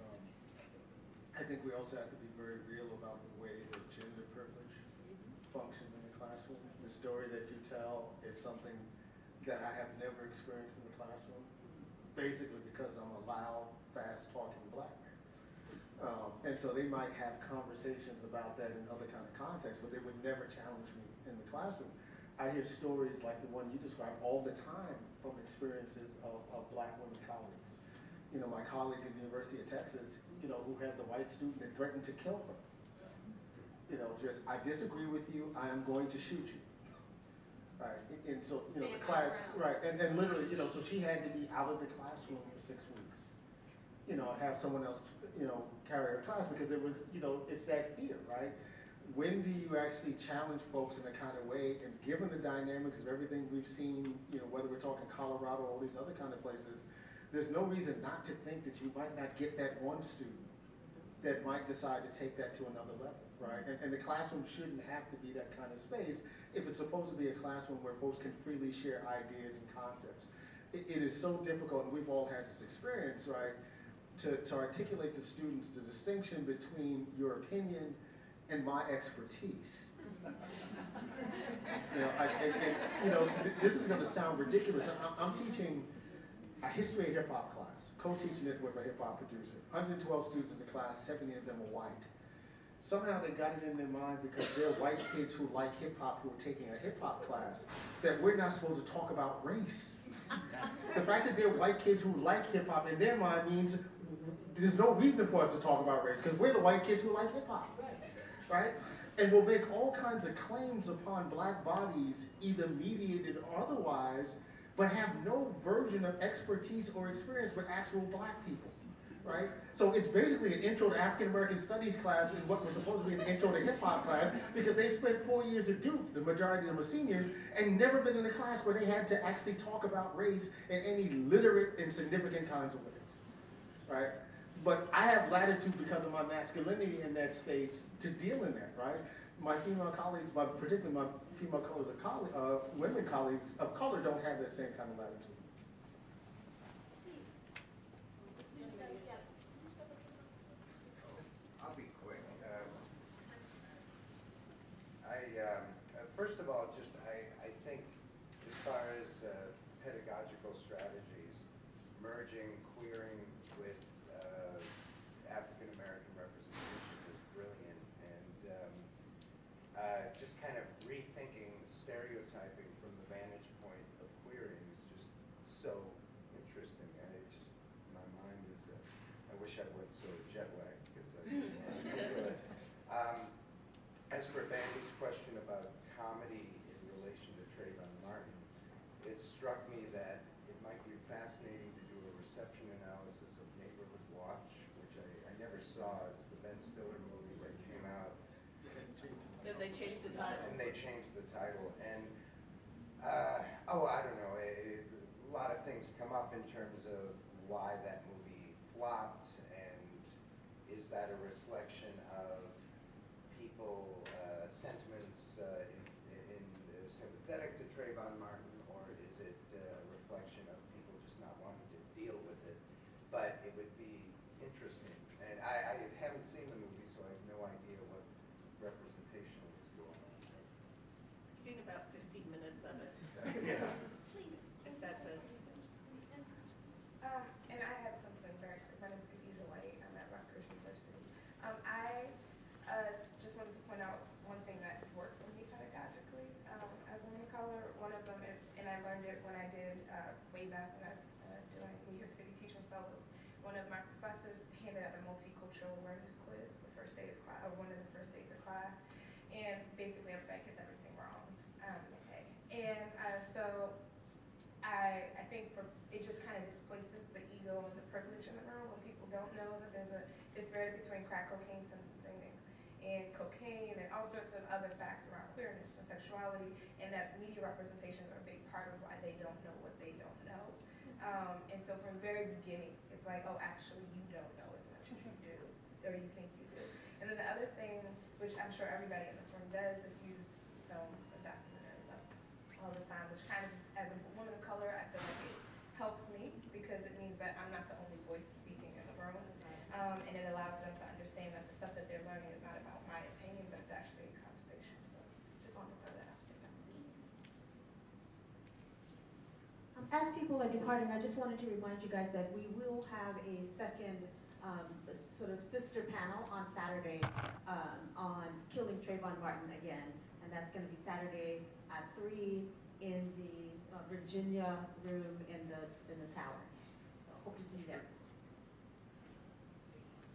I think we also have to be very real about the way that gender privilege functions in the classroom. The story that you tell is something that I have never experienced in the classroom. Basically because I'm a loud, fast-talking black man. And so they might have conversations about that in other kind of contexts, but they would never challenge me in the classroom. I hear stories like the one you described all the time from experiences of black women colleagues. You know, my colleague at the University of Texas, you know, who had the white student that threatened to kill her. You know, just, I disagree with you, I am going to shoot you. Right, and so, you know, the class, right, and literally, you know, so she had to be out of the classroom for 6 weeks. You know, have someone else, you know, carry her class because it was, you know, it's that fear, right? When do you actually challenge folks in a kind of way, and given the dynamics of everything we've seen, you know, whether we're talking Colorado or all these other kind of places, there's no reason not to think that you might not get that one student that might decide to take that to another level, right? And the classroom shouldn't have to be that kind of space if it's supposed to be a classroom where folks can freely share ideas and concepts. It is so difficult, and we've all had this experience, right, to articulate to students the distinction between your opinion and my expertise. You know, you know, this is going to sound ridiculous. I'm teaching a history of hip hop class, co-teaching it with a hip hop producer. 112 students in the class, 70 of them are white. Somehow they got it in their mind because they're white kids who like hip hop who are taking a hip hop class that we're not supposed to talk about race. The fact that they're white kids who like hip hop in their mind means there's no reason for us to talk about race because we're the white kids who like hip hop, right? And we'll make all kinds of claims upon black bodies, either mediated or otherwise, but have no version of expertise or experience with actual black people, right? So it's basically an intro to African American Studies class in what was supposed to be an intro to hip hop class because they spent 4 years at Duke, the majority of them are seniors, and never been in a class where they had to actually talk about race in any literate and significant kinds of ways, right? But I have latitude because of my masculinity in that space to deal in that, right? My female colleagues, particularly my female women colleagues of color don't have that same kind of latitude. I'll be quick. First of all, I think as far as pedagogical strategies, merging queering with African American representation is brilliant, and just kind of rethinking stereotyping from the vantage point of queering is just so interesting, and it just, my mind is, I wish I would sort of jet lag, because I do it. As for Bandy's question about comedy in relation to Trayvon Martin, it struck me that it might be fascinating to do a reception analysis of Neighborhood Watch, which I never saw. It's the Ben Stiller movie that came out. Then they changed the title. And they changed the title. And, I don't know, a lot of things come up in terms of why that movie flopped, and is that a reflection of people, sentiments sympathetic to Trayvon Martin, or is it a reflection of people just not wanting to deal with it? But it would be of my professors handed out a multicultural awareness quiz the first day of class, or one of the first days of class, and basically everybody gets everything wrong. So I think it just kind of displaces the ego and the privilege in the room when people don't know that there's a disparity between crack cocaine sentencing and cocaine and all sorts of other facts around queerness and sexuality, and that media representations are a big part of why they don't know what they don't know. And so from the very beginning, it's like, oh, actually, you don't know as much as you do, or you think you do. And then the other thing, which I'm sure everybody in this room does, is use films and documentaries all the time, which kind of, as a woman of color, I feel like it helps me because it means that I'm not the only voice speaking in the room. And it allows them to understand that the stuff that they're learning is not about my opinion, but it's actually a conversation. So just wanted to throw that out there. As people are departing, I just wanted to remind you guys that we will have a second sort of sister panel on Saturday on killing Trayvon Martin again, and that's going to be Saturday at 3 in the Virginia room in the tower. So hope to see you there.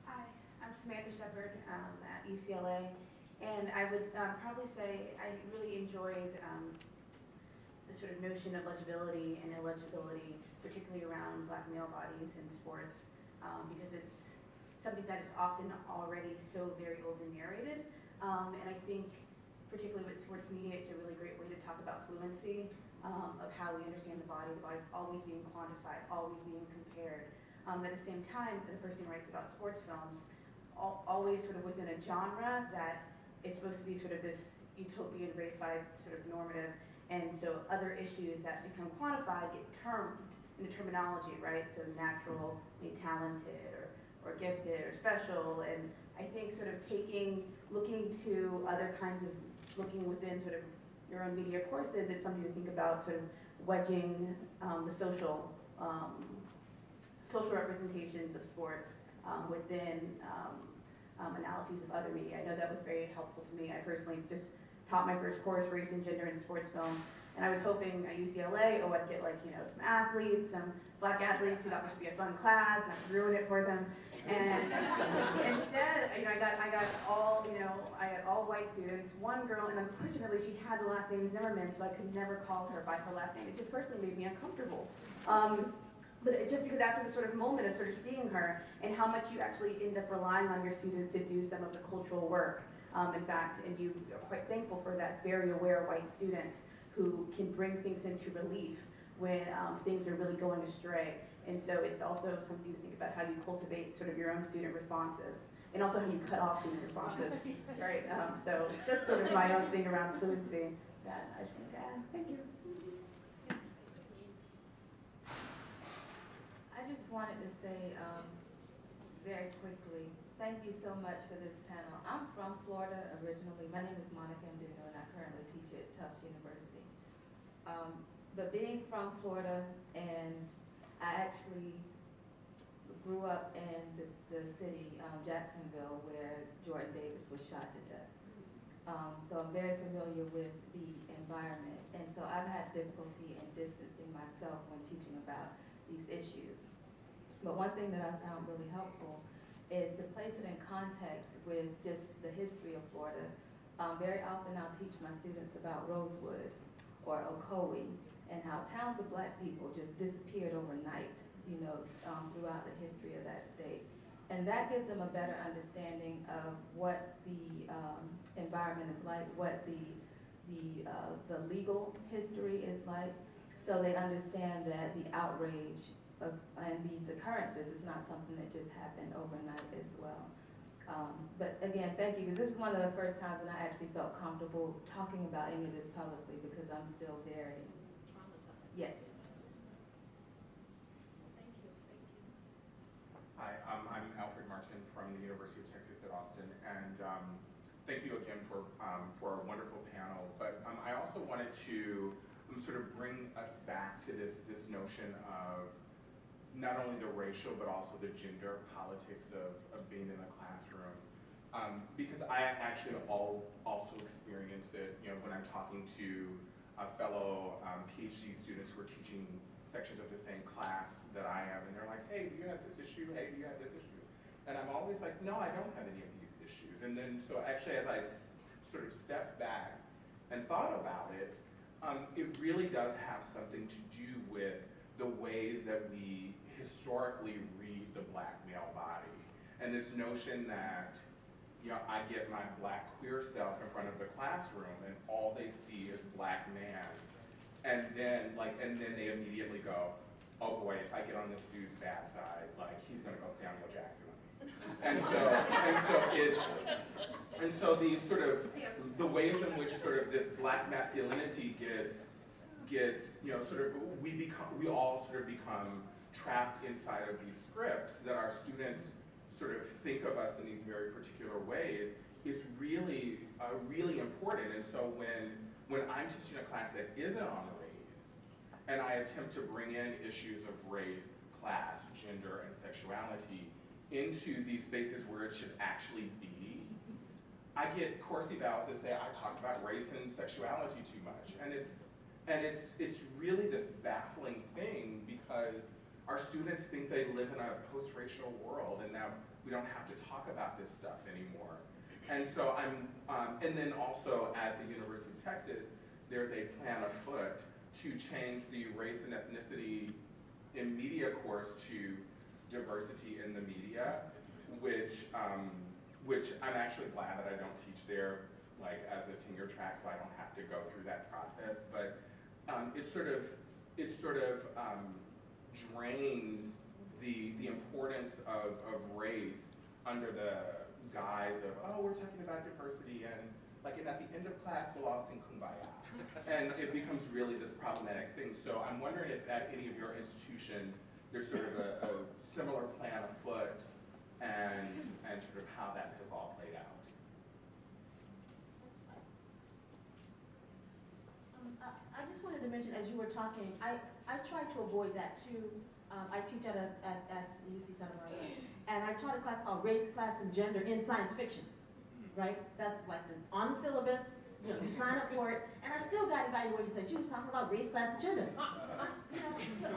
Hi, I'm Samantha Shepard at UCLA, and I would probably say I really enjoyed the sort of notion of legibility and illegibility, particularly around Black male bodies in sports, because it's something that is often already so very over-narrated, and I think particularly with sports media, it's a really great way to talk about fluency of how we understand the body's always being quantified, always being compared. At the same time, the person who writes about sports films, always sort of within a genre that is supposed to be sort of this utopian, reified, sort of normative, and so other issues that become quantified get termed in the terminology, right? So naturally talented, or gifted, or special, and I think sort of looking to other kinds of, looking within sort of your own media courses, it's something to think about, sort of wedging the social representations of sports within analyses of other media. I know that was very helpful to me. I personally just taught my first course, Race and Gender in Sports Films, and I was hoping at UCLA, I'd get some athletes, some Black athletes who thought this would be a fun class, and I'd ruin it for them. And instead, I got all white students. One girl, and unfortunately, she had the last name Zimmerman, so I could never call her by her last name. It just personally made me uncomfortable. But just because after the sort of moment of sort of seeing her and how much you actually end up relying on your students to do some of the cultural work, in fact, and you are quite thankful for that very aware white student who can bring things into relief when things are really going astray. And so it's also something to think about how you cultivate sort of your own student responses, and also how you cut off student responses, right? So just sort of my own thing around fluency that I think, thank you. I just wanted to say very quickly, thank you so much for this panel. I'm from Florida originally. My name is Monica Mdino, and I currently teach at Tufts University. But being from Florida, and I actually grew up in the city, Jacksonville, where Jordan Davis was shot to death. So I'm very familiar with the environment. And so I've had difficulty in distancing myself when teaching about these issues. But one thing that I found really helpful is to place it in context with just the history of Florida. Very often I'll teach my students about Rosewood or Ocoee and how towns of Black people just disappeared overnight, throughout the history of that state. And that gives them a better understanding of what the environment is like, what the legal history is like, so they understand that the outrage and these occurrences is not something that just happened overnight as well. But again, thank you, because this is one of the first times when I actually felt comfortable talking about any of this publicly, because I'm still very traumatized. Yes. Thank you. Hi, I'm Alfred Martin from the University of Texas at Austin, and thank you again for a wonderful panel. But I also wanted to sort of bring us back to this notion of not only the racial, but also the gender politics of being in a classroom. Because I actually also experience it, when I'm talking to fellow PhD students who are teaching sections of the same class that I am, and they're like, hey, do you have this issue? Hey, do you have this issue? And I'm always like, no, I don't have any of these issues. And then, so actually, as I sort of stepped back and thought about it, it really does have something to do with the ways that we historically read the Black male body. And this notion that, you know, I get my Black queer self in front of the classroom and all they see is Black man. And then they immediately go, oh boy, if I get on this dude's bad side, like he's gonna go Samuel Jackson on me. And so these sort of, the ways in which sort of this Black masculinity gets, you know, sort of, we all sort of become trapped inside of these scripts that our students sort of think of us in these very particular ways is really, really important. And so when I'm teaching a class that isn't on race, and I attempt to bring in issues of race, class, gender, and sexuality into these spaces where it should actually be, I get course evals that say I talk about race and sexuality too much. And it's really this baffling thing because our students think they live in a post-racial world and now we don't have to talk about this stuff anymore. And so and then also at the University of Texas, there's a plan afoot to change the race and ethnicity in media course to diversity in the media, which I'm actually glad that I don't teach there like as a tenure track, so I don't have to go through that process. But it sort of drains the importance of race under the guise of, oh, we're talking about diversity and like, and at the end of class, we'll all sing Kumbaya. And it becomes really this problematic thing. So I'm wondering if at any of your institutions, there's sort of a similar plan afoot and sort of how that has all played out. I just wanted to mention, as you were talking, I try to avoid that too. I teach at UC Santa Maria, and I taught a class called Race, Class, and Gender in Science Fiction, right? That's like on the syllabus, you know, you sign up for it, and I still got evaluations that she was talking about race, class, and gender. You know, so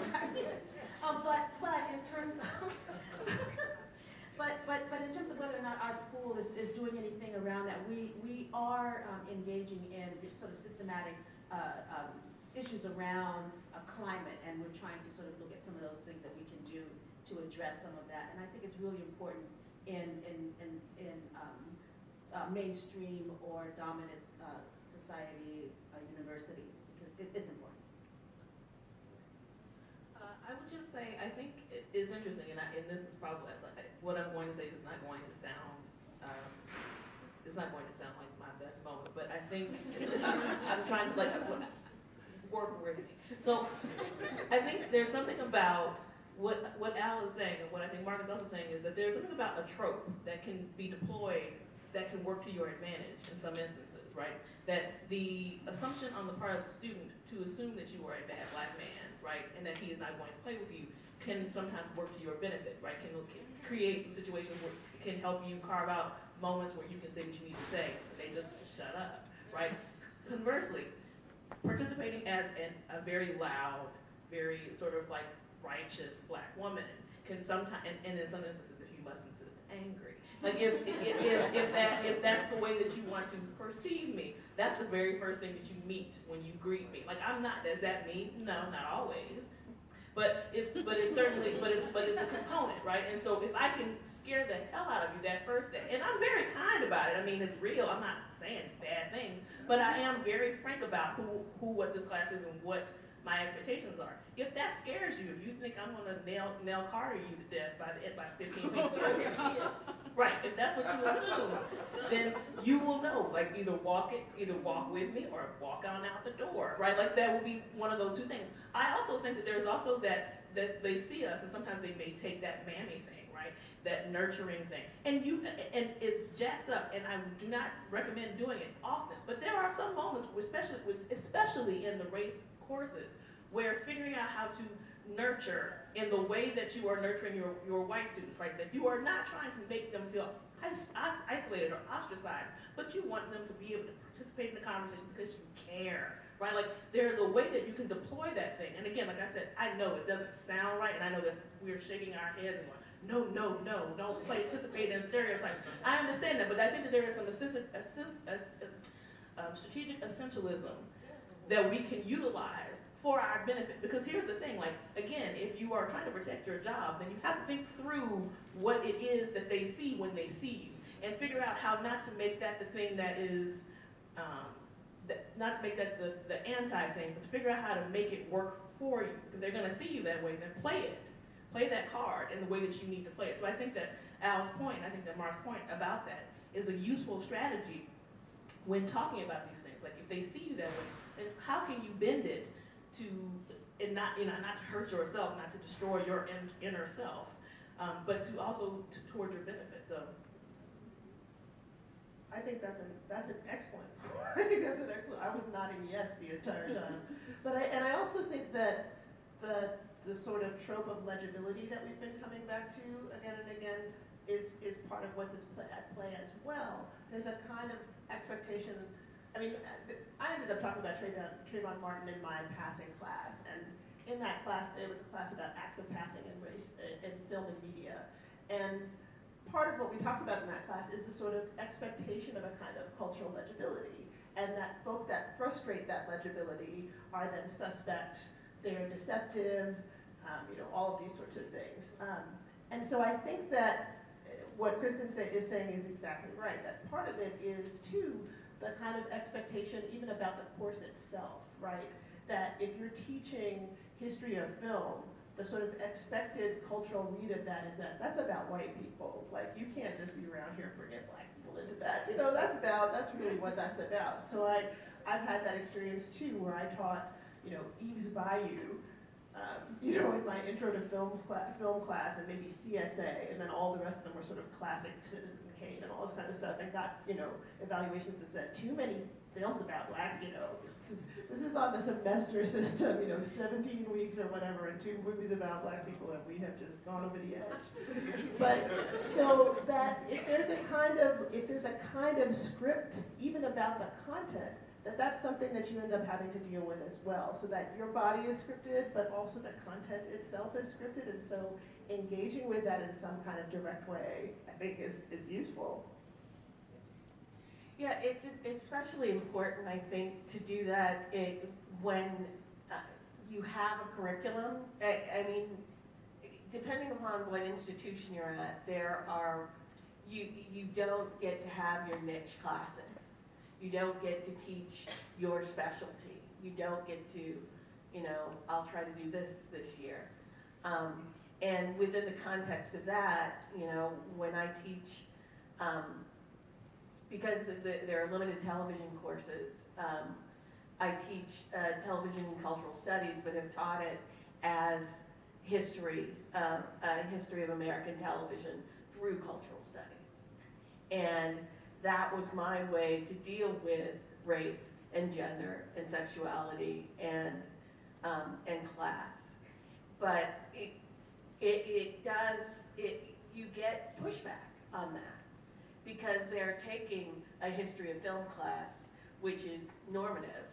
but in terms of but in terms of whether or not our school is doing anything around that, we are engaging in sort of systematic issues around climate, and we're trying to sort of look at some of those things that we can do to address some of that. And I think it's really important in mainstream or dominant society universities, because it's important. I would just say, I think it's interesting, and this is probably, what I'm going to say is not going to sound, like my best moment, but I think, I'm trying to work with me. So, I think there's something about what Al is saying, and what I think Mark is also saying, is that there's something about a trope that can be deployed that can work to your advantage in some instances, right? That the assumption on the part of the student to assume that you are a bad Black man, right, and that he is not going to play with you, can sometimes work to your benefit, right? Can create some situations where it can help you carve out moments where you can say what you need to say, and they just shut up, right? Conversely, participating as a very loud, very sort of like righteous Black woman can sometimes, and in some instances, if you must insist, angry. Like if that's the way that you want to perceive me, that's the very first thing that you meet when you greet me. Like I'm not, does that mean? No, not always. But it's a component, right? And so if I can scare the hell out of you that first day, and I'm very kind about it. I mean, it's real. I'm not saying bad things, but I am very frank about what this class is and what my expectations are. If that scares you, if you think I'm gonna nail Carter you to death by 15 weeks later, right? If that's what you assume, then you will know. Like either walk with me or walk on out the door, right? Like that will be one of those two things. I also think that there's also that they see us, and sometimes they may take that mammy thing, right? That nurturing thing, and it's jacked up, and I do not recommend doing it often. But there are some moments, especially in the race courses, where figuring out how to nurture in the way that you are nurturing your white students, right? That you are not trying to make them feel isolated or ostracized, but you want them to be able to participate in the conversation because you care, right? Like, there's a way that you can deploy that thing. And again, like I said, I know it doesn't sound right, and I know that we're shaking our heads and going, no, no, no, don't participate in stereotypes. I understand that, but I think that there is some strategic essentialism that we can utilize for our benefit. Because here's the thing, like, again, if you are trying to protect your job, then you have to think through what it is that they see when they see you, and figure out how not to make that the thing that is, not to make that the anti-thing, but to figure out how to make it work for you. Because they're gonna see you that way, then play it. Play that card in the way that you need to play it. So I think that Al's point, I think that Mark's point about that is a useful strategy when talking about these things. Like, if they see you that way, then how can you bend it to, and not, not to hurt yourself, not to destroy your inner self, but to also toward your benefit. So I think that's an excellent. I think that's an excellent. I was nodding yes the entire time, but I also think that the sort of trope of legibility that we've been coming back to again and again is part of what's at play as well. There's a kind of expectation. I mean, I ended up talking about Trayvon Martin in my passing class, and in that class, it was a class about acts of passing in race in film and media, and part of what we talked about in that class is the sort of expectation of a kind of cultural legibility, and that folk that frustrate that legibility are then suspect, they're deceptive, all of these sorts of things. And so I think that what Kristen is saying is exactly right, that part of it is too the kind of expectation even about the course itself, right? That if you're teaching history of film, the sort of expected cultural read of that is that that's about white people. Like, you can't just be around here and bring black people into that. That's really what that's about. So I've had that experience too, where I taught, Eve's Bayou, in my intro to film class, and maybe CSA, and then all the rest of them were sort of classic Citizen Kane and all this kind of stuff, and got, evaluations that said too many films about black, this is on the semester system, 17 weeks or whatever, and 2 movies about black people, and we have just gone over the edge. But so that if there's a kind of script, even about the content, that's something that you end up having to deal with as well, so that your body is scripted, but also the content itself is scripted, and so engaging with that in some kind of direct way, I think is useful. Yeah, it's especially important, I think, to do that when you have a curriculum. I mean, depending upon what institution you're at, you don't get to have your niche classes. You don't get to teach your specialty. You don't get to, I'll try to do this year. And within the context of that, when I teach, because there are limited television courses, I teach television and cultural studies, but have taught it as history of American television through cultural studies. And that was my way to deal with race and gender and sexuality and class. But you get pushback on that, because they're taking a history of film class, which is normative,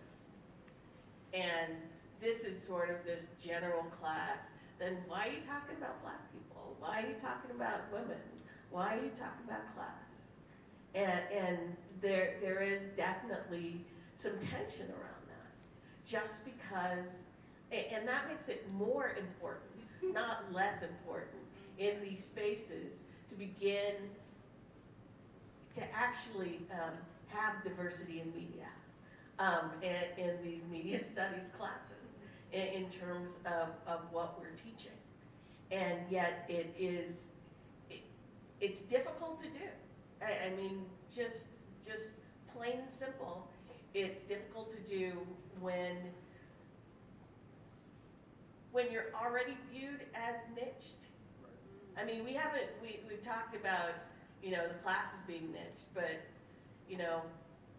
and this is sort of this general class. Then why are you talking about black people? Why are you talking about women? Why are you talking about class? And there is definitely some tension around that, just because, and that makes it more important, not less important, in these spaces to begin to actually have diversity in media, in these media studies classes, in terms of what we're teaching. And yet it's difficult to do. I mean, just plain and simple, it's difficult to do when you're already viewed as niched. I mean, we've talked about, the classes being niched, but,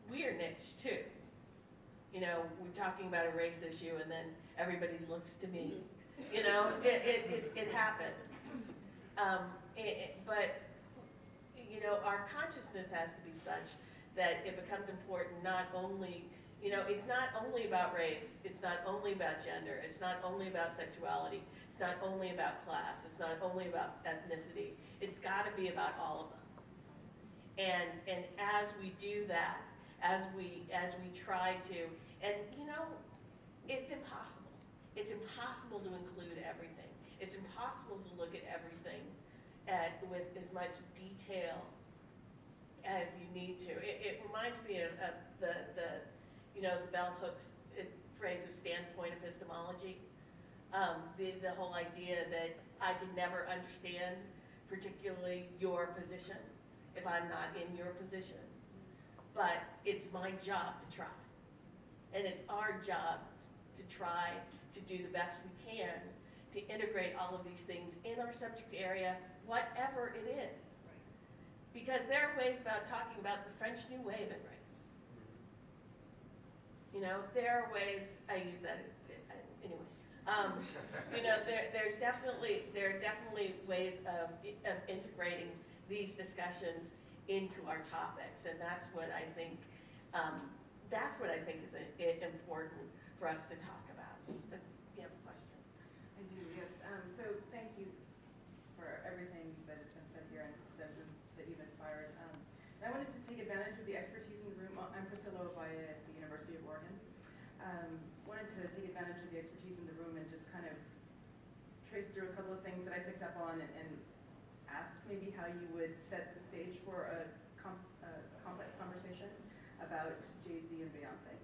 we are niched too. We're talking about a race issue, and then everybody looks to me. You know, it happens. But, you know, our consciousness has to be such that it becomes important not only, you know, it's not only about race, it's not only about gender, it's not only about sexuality, it's not only about class, it's not only about ethnicity, it's gotta be about all of them. And as we do that, as we try to, and you know, it's impossible. It's impossible to include everything. It's impossible to look at everything with as much detail as you need to. It reminds me of the you know, the bell hooks phrase of standpoint epistemology. The whole idea that I can never understand particularly your position if I'm not in your position. But it's my job to try. And it's our jobs to try to do the best we can to integrate all of these things in our subject area, whatever it is. Because there are ways about talking about the French New Wave in race. You know, there are ways, I use that anyway. You know, there are definitely ways of integrating these discussions into our topics, and that's what I think is important for us to talk about. But you have a question? I do, yes. So thank you for everything that has been said here and that you've inspired. And I wanted to take advantage of the expertise in the room. I'm Priscilla Ovalle at the University of Oregon. Wanted to take advantage of the expertise in the room and just kind of trace through a couple of things that I picked up on and ask maybe how you would set the stage for a complex conversation about Jay-Z and Beyonce.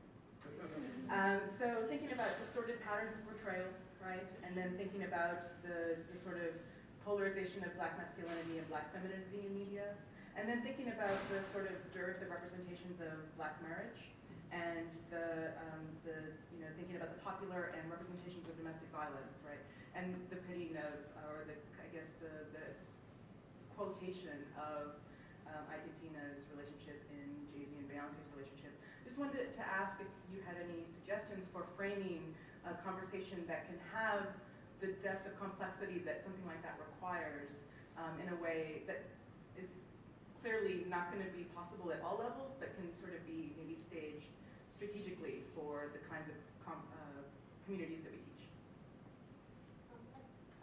So thinking about distorted patterns of portrayal, right? And then thinking about the sort of polarization of Black masculinity and Black femininity in media. And then thinking about the sort of dearth of representations of Black marriage and the you know, thinking about the popular and representations of domestic violence, right? And the pitting of, or the, I guess the quotation of Ike and Tina's relationship in Jay-Z and Beyonce's relationship. Just wanted to ask if you had any suggestions for framing a conversation that can have the depth of complexity that something like that requires in a way that is clearly not going to be possible at all levels, but can sort of be maybe staged strategically for the kinds of communities that we teach.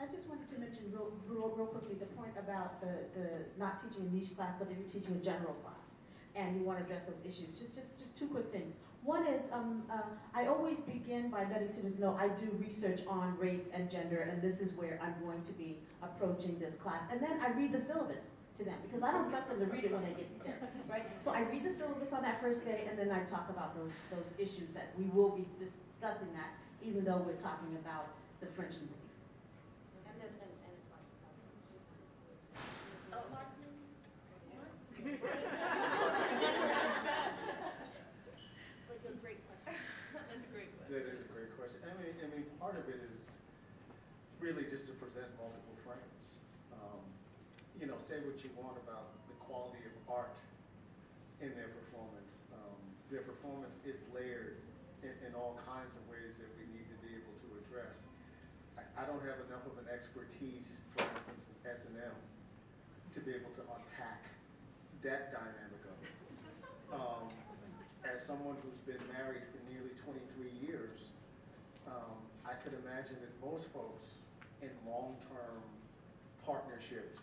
I just wanted to mention real quickly the point about the not teaching a niche class, but you're teaching a general class, and you want to address those issues. Just two quick things. One is I always begin by letting students know I do research on race and gender, and this is where I'm going to be approaching this class. And then I read the syllabus to them, because I don't trust them to read it when they get there, right? So I read the syllabus on that first day, and then I talk about those issues that we will be discussing that, even though we're talking about the French New Wave. And as far as the Great question. That's a great question. That is a great question. I mean, part of it is really just to present multiple frames. You know, say what you want about the quality of art in their performance. Their performance is layered in all kinds of ways that we need to be able to address. I don't have enough of an expertise, for instance, in S&M to be able to unpack that dynamic of it. As someone who's been married for nearly 23 years, I could imagine that most folks in long-term partnerships,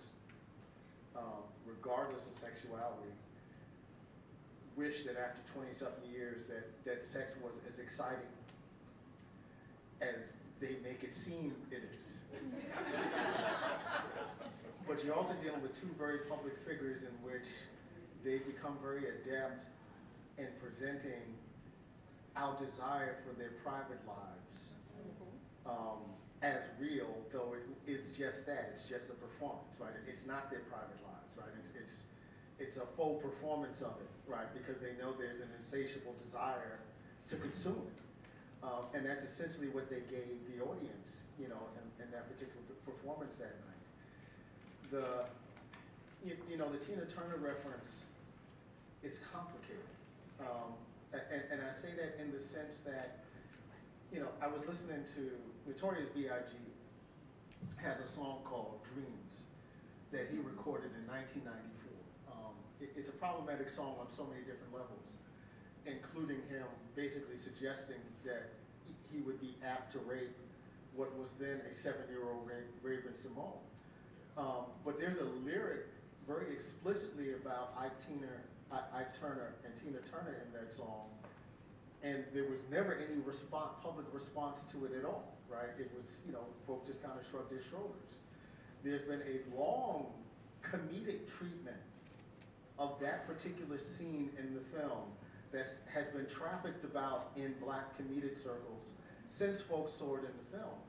regardless of sexuality, wish that after 20-something years that sex was as exciting as they make it seem it is. But you're also dealing with two very public figures in which they become very adept in presenting our desire for their private lives as real, though it is just that. It's just a performance, right? It's not their private lives, right? It's a faux performance of it, right? Because they know there's an insatiable desire to consume it. And that's essentially what they gave the audience, you know, in that particular performance that night. The Tina Turner reference is complicated. And I say that in the sense that, you know, I was listening to Notorious B.I.G. has a song called Dreams that he recorded in 1994. It's a problematic song on so many different levels, including him basically suggesting that he would be apt to rape what was then a 7-year-old Raven Simone. But there's a lyric very explicitly about Ike Turner and Tina Turner in that song, and there was never any public response to it at all, right? It was, folk just kind of shrugged their shoulders. There's been a long comedic treatment of that particular scene in the film that has been trafficked about in black comedic circles since folks saw it in the film.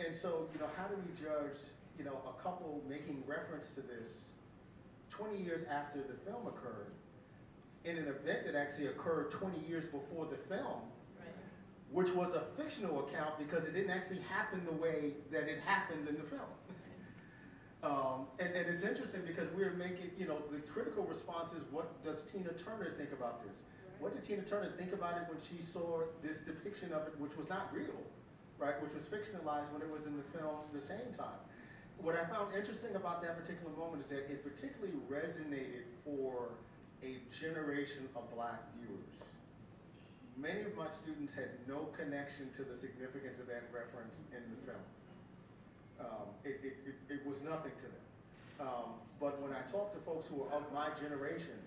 And so, how do we judge, a couple making reference to this 20 years after the film occurred, in an event that actually occurred 20 years before the film, which was a fictional account because it didn't actually happen the way that it happened in the film. And it's interesting because we're making, the critical response is, what does Tina Turner think about this? What did Tina Turner think about it when she saw this depiction of it, which was not real, right? Which was fictionalized when it was in the film the same time. What I found interesting about that particular moment is that it particularly resonated for a generation of black viewers. Many of my students had no connection to the significance of that reference in the film. It was nothing to them. But when I talk to folks who are of my generation,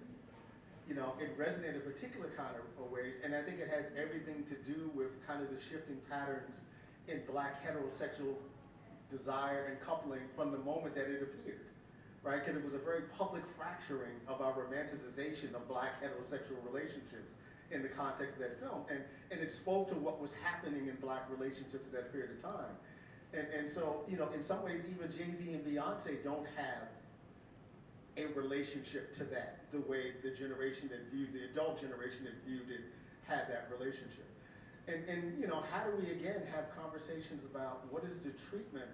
it resonated in particular kind of ways, and I think it has everything to do with kind of the shifting patterns in black heterosexual desire and coupling from the moment that it appeared, right? Because it was a very public fracturing of our romanticization of black heterosexual relationships in the context of that film, and it spoke to what was happening in black relationships at that period of time. And so, in some ways, even Jay-Z and Beyonce don't have a relationship to that, the way the generation that viewed, the adult generation that viewed it, had that relationship. And how do we, again, have conversations about what is the treatment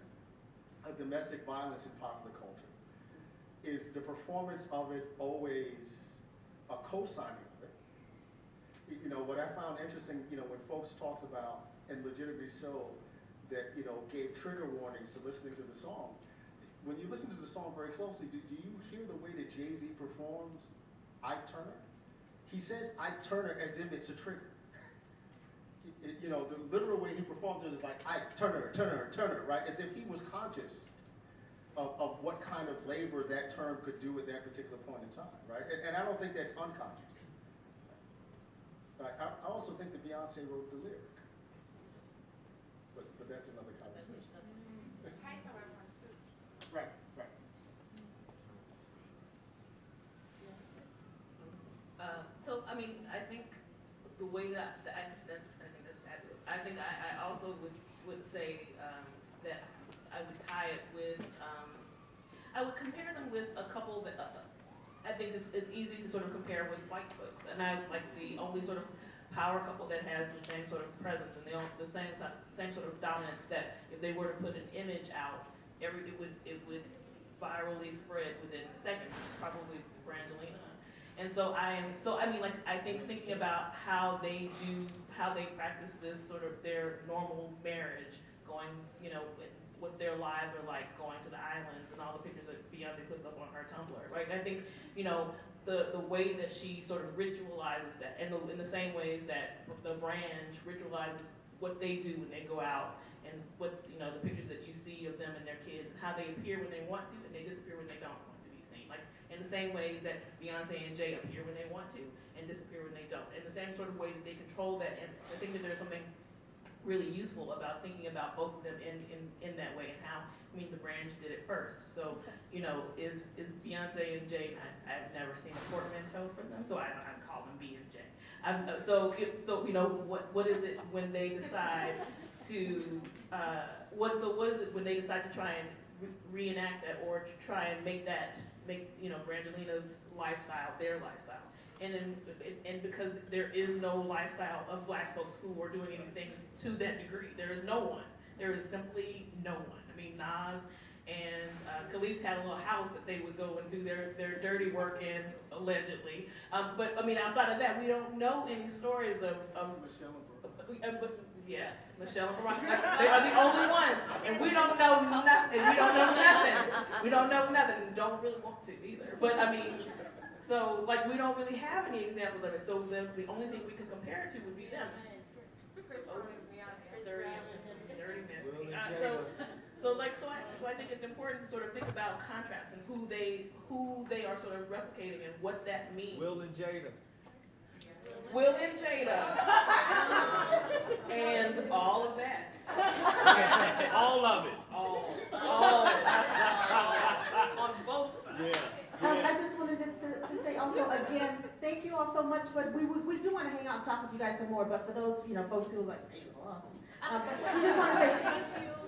of domestic violence in popular culture? Is the performance of it always a co-signing of it? What I found interesting, when folks talked about, and legitimately so, that, gave trigger warnings to listening to the song. When you listen to the song very closely, do you hear the way that Jay-Z performs Ike Turner? He says Ike Turner as if it's a trigger. The literal way he performs it is like Ike Turner, Turner, Turner, right? As if he was conscious of what kind of labor that term could do at that particular point in time, right? And I don't think that's unconscious. Right? I also think that Beyonce wrote the lyric. But that's another conversation. It's a Tyson reference too. Right, right. So, I mean, I think the way that, I think that's fabulous. I think I also would say that I would tie it with, I would compare them with a couple that, I think it's easy to sort of compare with white folks. And I like the only sort of power couple that has the same sort of presence and the same sort of dominance, that if they were to put an image out, it would virally spread within seconds. It's probably Brangelina. And so I think thinking about how they practice this sort of their normal marriage, going, what their lives are like, going to the islands and all the pictures that Beyonce puts up on her Tumblr, right? I think, the way that she sort of ritualizes that, and in the same ways that the brand ritualizes what they do when they go out, and what, the pictures that you see of them and their kids, and how they appear when they want to, and they disappear when they don't want to be seen. Like, in the same ways that Beyonce and Jay appear when they want to, and disappear when they don't. In the same sort of way that they control that, and I think that there's something really useful about thinking about both of them in that way, and how, the brand did it first. So, is Beyonce and Jay, I've never seen a portmanteau from them, so I call them B and J. What is it when they decide to, what is it when they decide to try and reenact that, or to try and make Brangelina's lifestyle their lifestyle? And because there is no lifestyle of black folks who are doing anything to that degree. There is no one. There is simply no one. Nas And Khalees had a little house that they would go and do their dirty work in, allegedly. But I mean, outside of that, we don't know any stories of Michelle and Brooke. yes, Michelle and Barack. They are the only ones, and we don't know nothing. We don't know nothing. We don't know nothing, and don't really want to either. But I mean, so like we don't really have any examples of it. So the only thing we can compare it to would be them. Dirty, messy. So I think it's important to sort of think about contrast and who they are sort of replicating and what that means. Will and Jada. Will and Jada. And all of that. All of it. All. On both sides. Yeah. I just wanted to say also, again, thank you all so much, but we do want to hang out and talk with you guys some more, but for those, folks who like say, we just want to say thank you